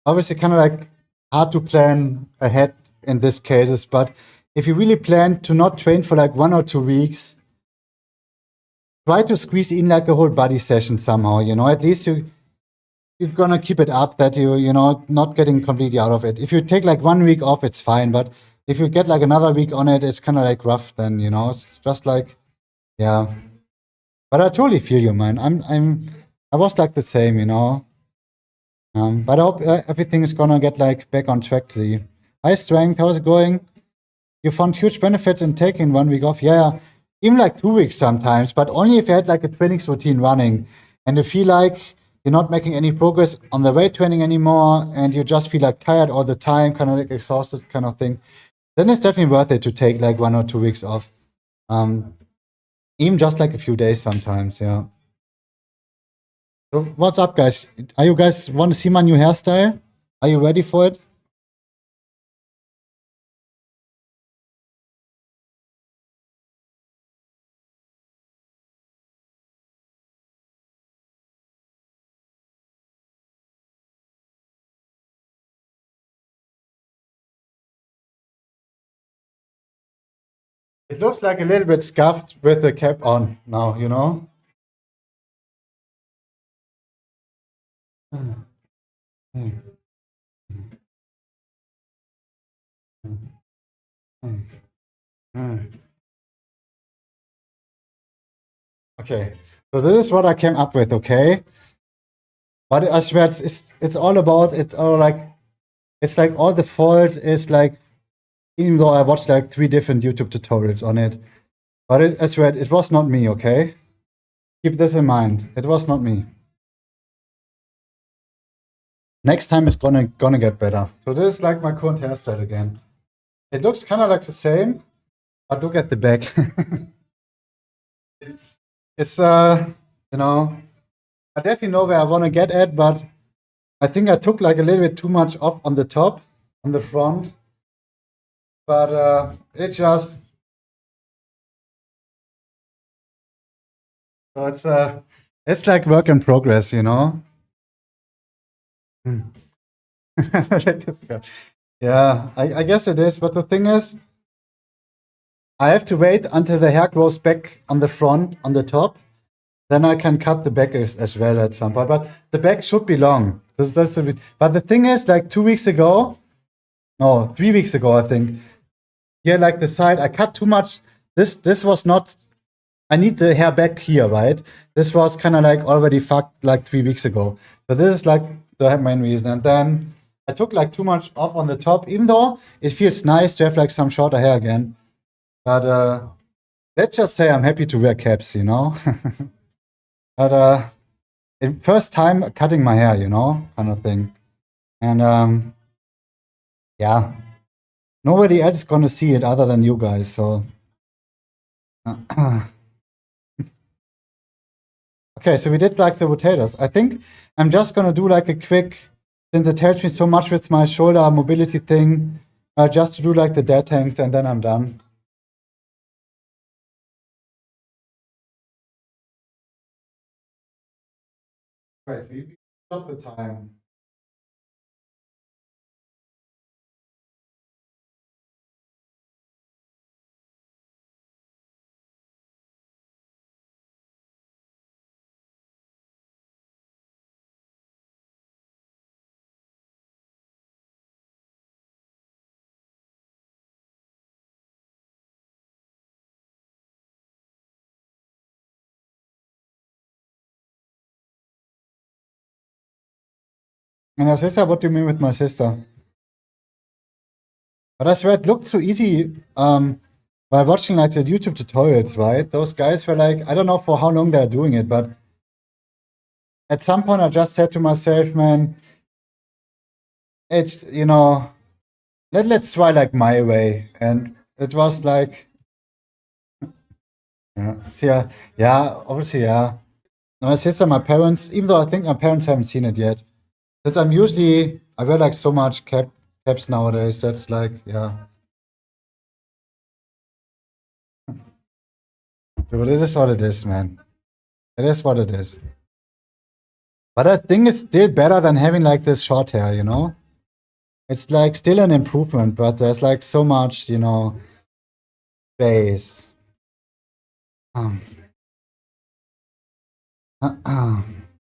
obviously kind of like hard to plan ahead in this cases, but if you really plan to not train for like 1 or 2 weeks, try to squeeze in like a whole body session somehow, you know, at least you're gonna keep it up that you know, not getting completely out of it. If you take like 1 week off, it's fine, but if you get like another week on it, it's kind of like rough then, you know, it's just like, yeah. But I totally feel you, man. I was like the same, you know. But I hope everything is gonna get like back on track. The high strength, how's it going? You found huge benefits in taking 1 week off. Yeah, even like 2 weeks sometimes, but only if you had like a training routine running and you feel like you're not making any progress on the weight training anymore and you just feel like tired all the time, kind of like exhausted kind of thing, then it's definitely worth it to take like 1 or 2 weeks off. Even just like a few days sometimes, yeah. So what's up, guys? Are you guys want to see my new hairstyle? Are you ready for it? It looks like a little bit scuffed with the cap on now, you know? Okay, so this is what I came up with, okay? But I swear it's all about it, all like, it's like all the fault is like, even though I watched like 3 different YouTube tutorials on it, but I swear it was not me, okay? Keep this in mind, it was not me. Next time it's gonna get better. So this is like my current hairstyle again. It looks kind of like the same, but look at the back. It's you know, I definitely know where I want to get at, but I think I took like a little bit too much off on the top, on the front. But it just, so it's like work in progress, you know. Yeah, I guess it is. But the thing is, I have to wait until the hair grows back on the front, on the top. Then I can cut the back as well at some point. But the back should be long. But the thing is, like 2 weeks ago, no, 3 weeks ago, I think. Yeah, like the side, I cut too much. This was not. I need the hair back here, right? This was kind of like already fucked like 3 weeks ago. So this is like the main reason. And then I took like too much off on the top, even though it feels nice to have like some shorter hair again. But let's just say I'm happy to wear caps, you know? But first time cutting my hair, you know, kind of thing. And yeah, nobody else is gonna see it other than you guys, so. Okay, so we did like the potatoes. I think I'm just gonna do like a quick, since it helps me so much with my shoulder mobility thing, just to do like the dead tanks and then I'm done. Right, we stop the time. And your sister, what do you mean with my sister? But I swear it looked so easy by watching like the YouTube tutorials, right? Those guys were like, I don't know for how long they're doing it, but at some point I just said to myself, man, it's, you know, let's try like my way. And it was like, yeah, so yeah, obviously, yeah. My sister, my parents, even though I think my parents haven't seen it yet, since I wear like so much caps nowadays, that's like, yeah. Dude, it is what it is, man. It is what it is. But I think it's still better than having like this short hair, you know? It's like still an improvement, but there's like so much, you know, space. Um,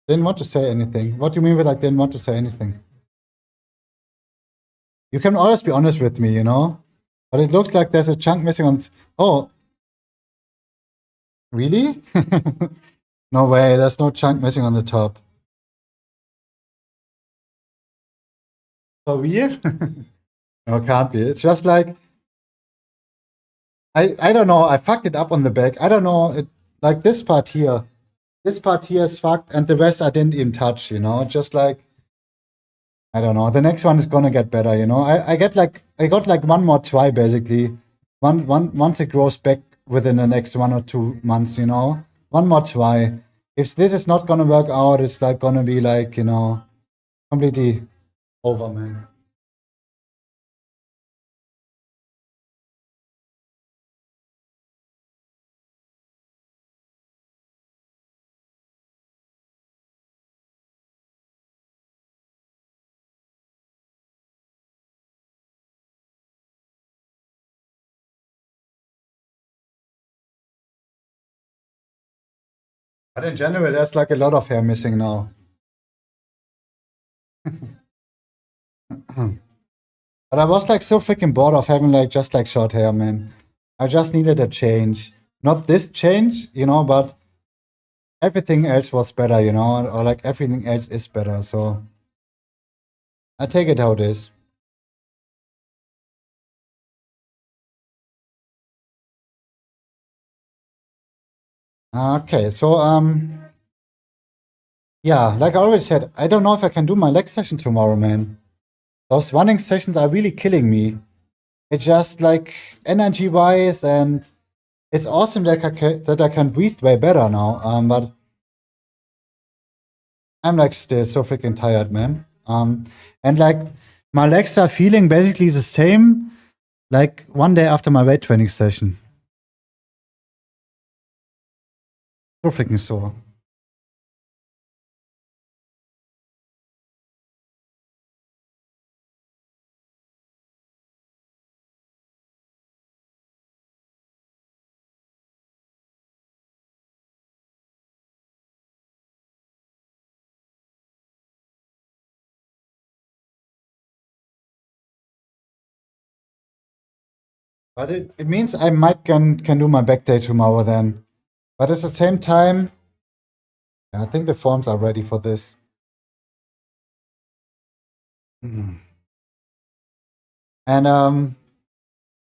didn't want to say anything. What do you mean with like didn't want to say anything? You can always be honest with me, you know? But it looks like there's a chunk missing on. Oh, really? No way, there's no chunk missing on the top. So weird? No, can't be. It's just like I don't know, I fucked it up on the back. I don't know, it like this part here. This part here is fucked and the rest I didn't even touch, you know? Just like I don't know. The next one is gonna get better, you know. I got like one more try basically. Once it grows back within the next 1 or 2 months, you know. One more try. If this is not gonna work out, it's like gonna be like, you know, completely over, man. But in general, there's like a lot of hair missing now. But I was like so freaking bored of having like just like short hair, man. I just needed a change. Not this change, you know, but everything else was better, you know, or like everything else is better. So I take it how it is. Okay, so yeah, like I already said, I don't know if I can do my leg session tomorrow, man. Those running sessions are really killing me. It's just like energy wise, and it's awesome that I can breathe way better now. But I'm like still so freaking tired, man. And like my legs are feeling basically the same like one day after my weight training session. So freaking sore. But it means I might can do my back day tomorrow then. But at the same time, I think the forms are ready for this. Mhm. And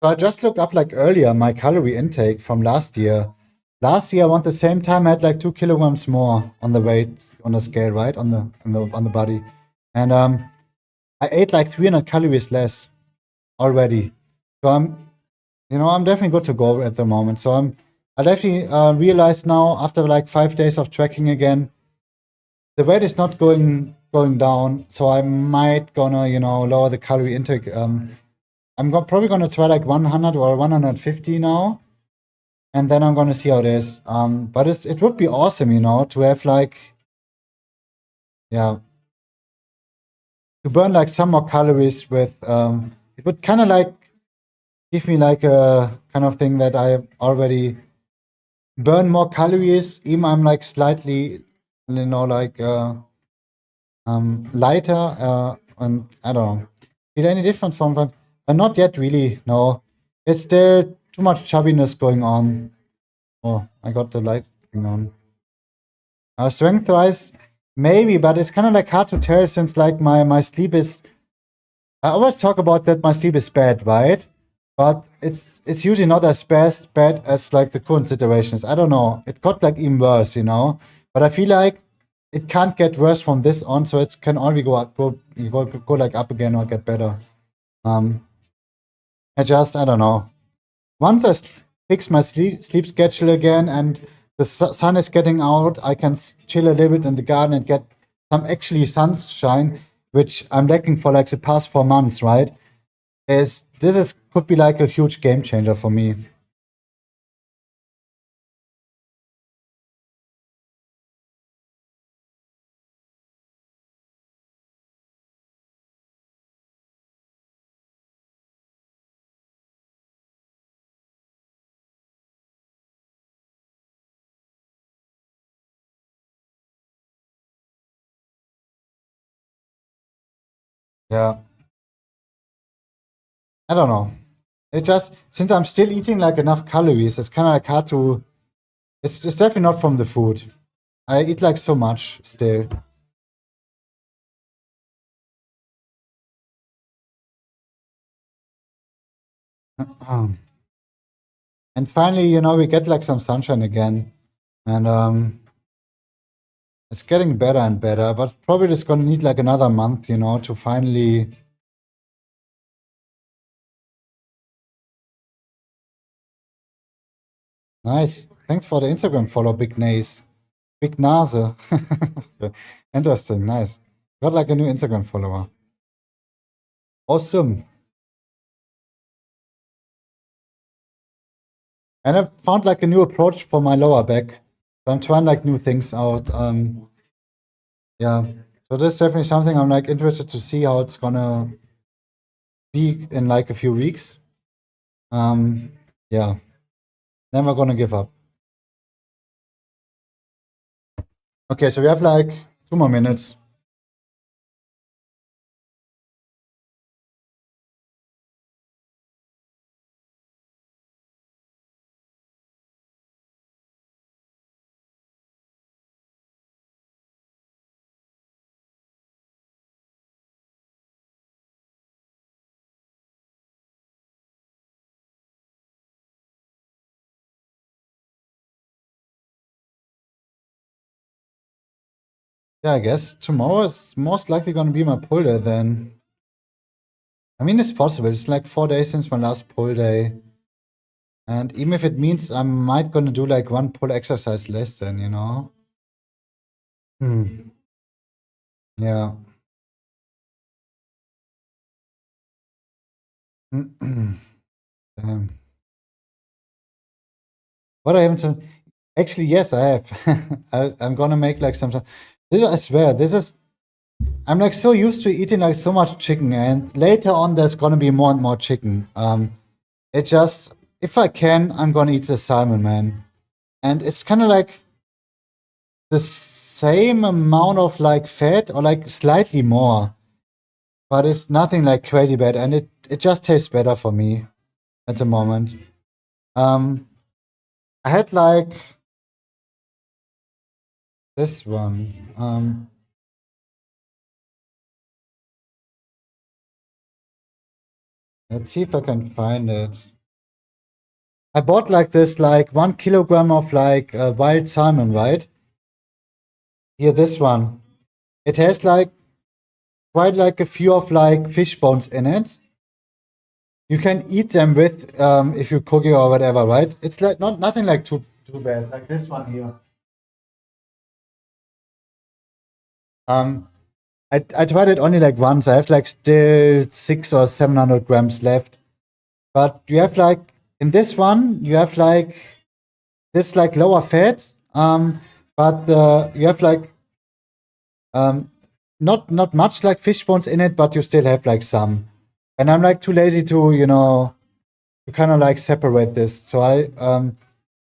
so I just looked up like earlier my calorie intake from last year. Last year around the same time I had like 2 kilograms more on the weight on the scale, right? On the body. And I ate like 300 calories less already. So I'm definitely good to go at the moment. So I definitely realized now after like 5 days of tracking again, the weight is not going down. So I might gonna, lower the calorie intake. Probably gonna try like 100 or 150 now, and then I'm gonna see how it is. But it would be awesome, to have like, yeah, to burn like some more calories with. It would kind of like give me like a kind of thing that I already burn more calories. Even I'm like slightly, like lighter, and I don't know. Feel any different from that? Not yet, really. No, it's still too much chubbiness going on. Oh, I got the light thing on. Strength wise, maybe, but it's kind of like hard to tell since like my sleep is. I always talk about that my sleep is bad, right? But it's usually not as bad as like the current situation is. I don't know. It got like even worse, But I feel like it can't get worse from this on, so it can only go up, go like up again or get better. Um, I don't know. Once fix my sleep schedule again and the sun is getting out, I can chill a little bit in the garden and get some actually sunshine, which I'm lacking for like the past 4 months, right? Could be like a huge game changer for me. Yeah. I don't know. It just, since I'm still eating like enough calories, it's kind of like hard to, it's definitely not from the food. I eat like so much still. And finally, we get like some sunshine again. And it's getting better and better, but probably it's gonna need like another month, to finally. Nice. Thanks for the Instagram follow, Big Nace. Big Nase. Interesting, nice. Got like a new Instagram follower. Awesome. And I found like a new approach for my lower back. So I'm trying like new things out. Yeah. So this is definitely something I'm like interested to see how it's gonna be in like a few weeks. Yeah. Never gonna give up. Okay, so we have like 2 more minutes. Yeah, I guess tomorrow is most likely gonna be my pull day then. I mean, it's possible. It's like 4 days since my last pull day. And even if it means I might gonna do like one pull exercise less then. Hmm. Yeah. Damn. What I haven't done. Actually, yes, I have. I'm gonna make like some. This, I swear, this is. I'm like so used to eating like so much chicken, and later on there's gonna be more and more chicken. It just, if I can, I'm gonna eat the salmon, man. And it's kind of like the same amount of like fat, or like slightly more, but it's nothing like crazy bad, and it just tastes better for me at the moment. Um, I had like this one. Let's see if I can find it. I bought like this, like 1 kilogram of like wild salmon, right? Here, this one. It has like quite like a few of like fish bones in it. You can eat them with if you cook it or whatever, right? It's like nothing like too bad. Like this one here. Um, I tried it only like once. I have like still 600 or 700 grams left. But you have like in this one, you have like this like lower fat. But you have like um not much like fish bones in it, but you still have like some. And I'm like too lazy to kind of like separate this. So I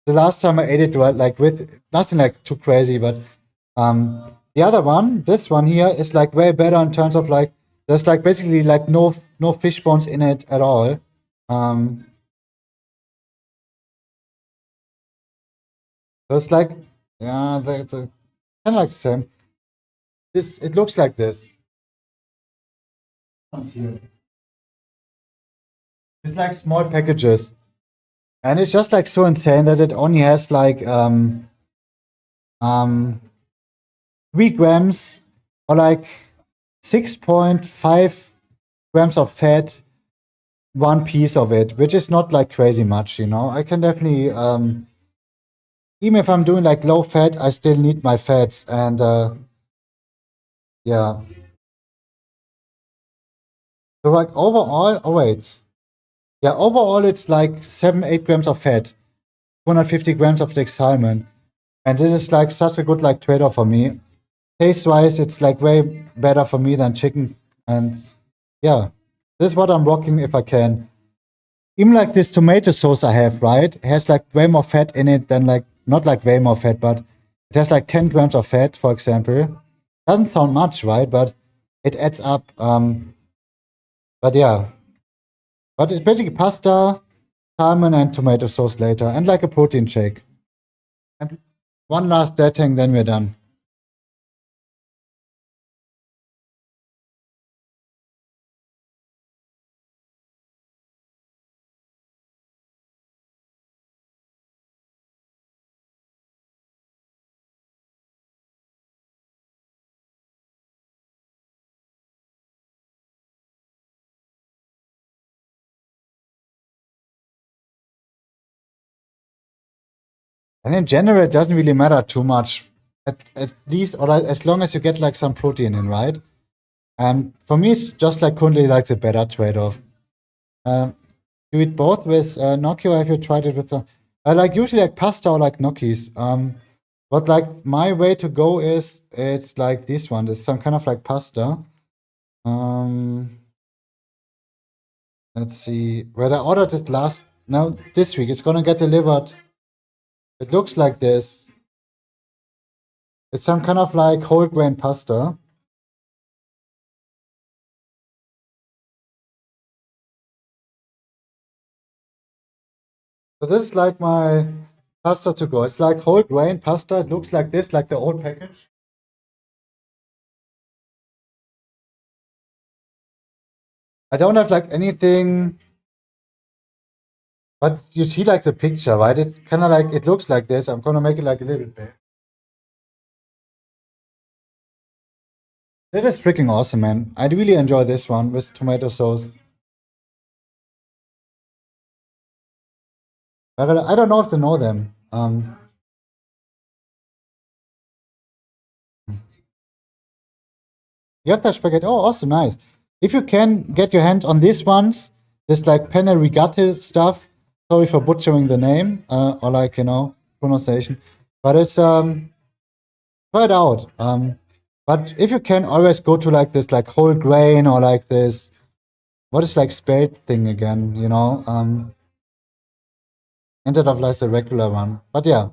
the last time I ate it like with nothing like too crazy, but the other one, this one here, is like way better in terms of like there's like basically like no fish bones in it at all. Um, so it's like yeah, the kind of like the same. This it looks like this. Ones here. It's like small packages, and it's just like so insane that it only has like um 3 grams or like 6.5 grams of fat, one piece of it, which is not like crazy much. I can definitely even if I'm doing like low fat, I still need my fats, and yeah. So like overall, oh wait, yeah, overall it's like 7-8 grams of fat, 250 grams of the salmon, and this is like such a good like trade-off for me. Taste wise, it's like way better for me than chicken, and yeah, this is what I'm rocking if I can. Even like this tomato sauce I have, right? It has like way more fat in it than like, not like way more fat, but it has like 10 grams of fat, for example. Doesn't sound much, right? But it adds up. But yeah, but it's basically pasta, salmon, and tomato sauce later, and like a protein shake. And one last dead thing, then we're done. And in general, it doesn't really matter too much. At least, or like, as long as you get like some protein in, right? And for me, it's just like currently like the better trade-off. Do it both with gnocchi, or have you tried it with some? I like usually like pasta or like gnocchis. But like my way to go is it's like this one. There's some kind of like pasta. Um, let's see. Where I ordered it last now this week. It's gonna get delivered. It looks like this. It's some kind of like whole grain pasta. So this is like my pasta to go. It's like whole grain pasta. It looks like this, like the old package. I don't have like anything, but you see like the picture, right? It kind of like, it looks like this. I'm gonna make it like a little bit big. It is freaking awesome, man. I really enjoy this one with tomato sauce. I don't know if you know them. You have that spaghetti. Oh, awesome, nice. If you can get your hands on these ones, this like penne rigate stuff. Sorry for butchering the name, or like pronunciation, but it's try it out. But if you can, always go to like this like whole grain or like this what is like spelt thing again, instead of like the regular one. But yeah,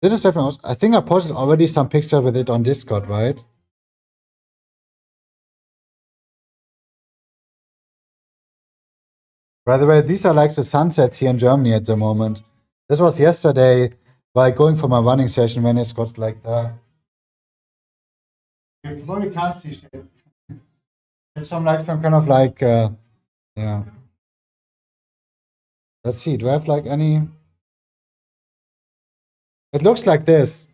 this is definitely. I think I posted already some picture with it on Discord, right? By the way, these are like the sunsets here in Germany at the moment. This was yesterday by going for my running session when it's got like the. You probably can't see shit. It's from like some kind of like yeah. Let's see. Do I have like any? It looks like this.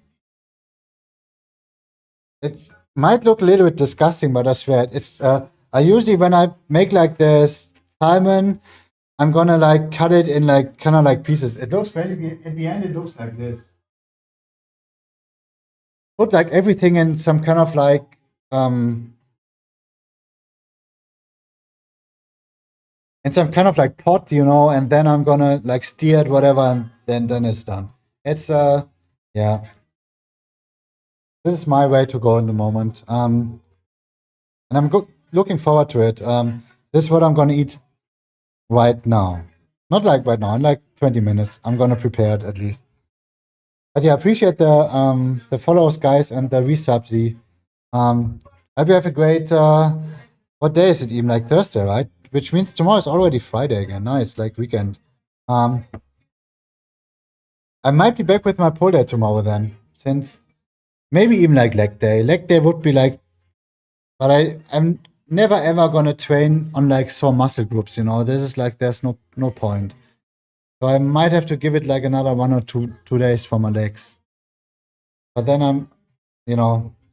It might look a little bit disgusting, but I swear it's. I usually when I make like this salmon, I'm gonna like cut it in like kind of like pieces. It looks basically at the end. It looks like this. Put like everything in some kind of like in some kind of like pot, and then I'm gonna like steer it, whatever, and then it's done. It's yeah. This is my way to go in the moment. And I'm looking forward to it. This is what I'm gonna eat right now. Not like right now, in like 20 minutes. I'm gonna prepare it at least. But yeah, appreciate the follows, guys, and the resubsy. Hope you have a great what day is it even? Like Thursday, right? Which means tomorrow is already Friday again. Nice, like weekend. Um I might be back with my pull day tomorrow then, since maybe even like leg day. Leg day would be like, but I'm never ever gonna train on like sore muscle groups. This is like there's no point. So I might have to give it like another 1 or 2 days for my legs. But then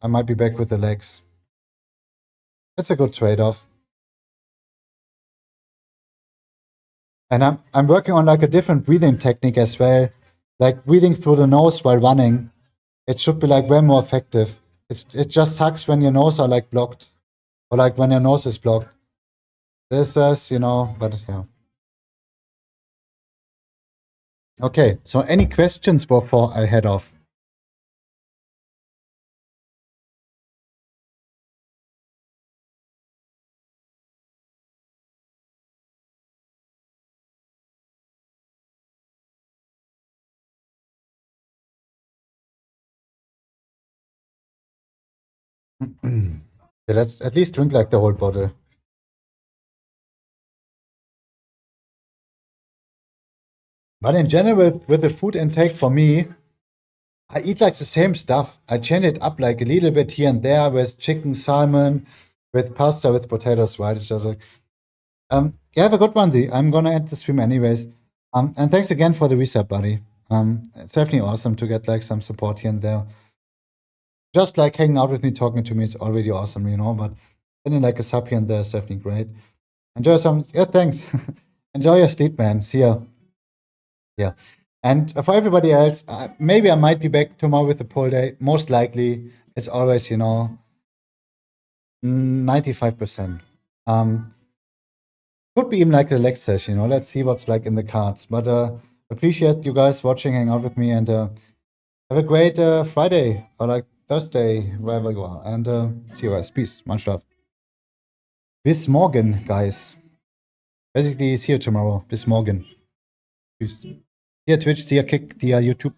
I might be back with the legs. It's a good trade-off. And I'm working on like a different breathing technique as well, like breathing through the nose while running. It should be like way more effective. It just sucks when your nose are like blocked, or like when your nose is blocked. This is, but yeah. Okay, so any questions before I head off? Okay, let's at least drink like the whole bottle. But in general, with the food intake for me, I eat like the same stuff. I change it up like a little bit here and there with chicken, salmon, with pasta, with potatoes, right? It's just like, yeah, have a good one, Z. I'm gonna end the stream anyways. And thanks again for the reset, buddy. It's definitely awesome to get like some support here and there. Just like hanging out with me, talking to me, it's already awesome, you know. But getting like a sub here and there is definitely great. Enjoy some. Yeah, thanks. Enjoy your sleep, man. See ya. Yeah. And for everybody else, maybe I might be back tomorrow with the poll day. Most likely, it's always, you know, 95%. Could be even like a relaxed session, you know. Let's see what's like in the cards. But appreciate you guys watching, hang out with me, and have a great Friday or like Thursday, wherever you are. And see you guys. Peace. Much love. Bis morgen, guys. Basically, see you tomorrow. Bis morgen. Peace. See ya Twitch, see ya Kick, see ya YouTube.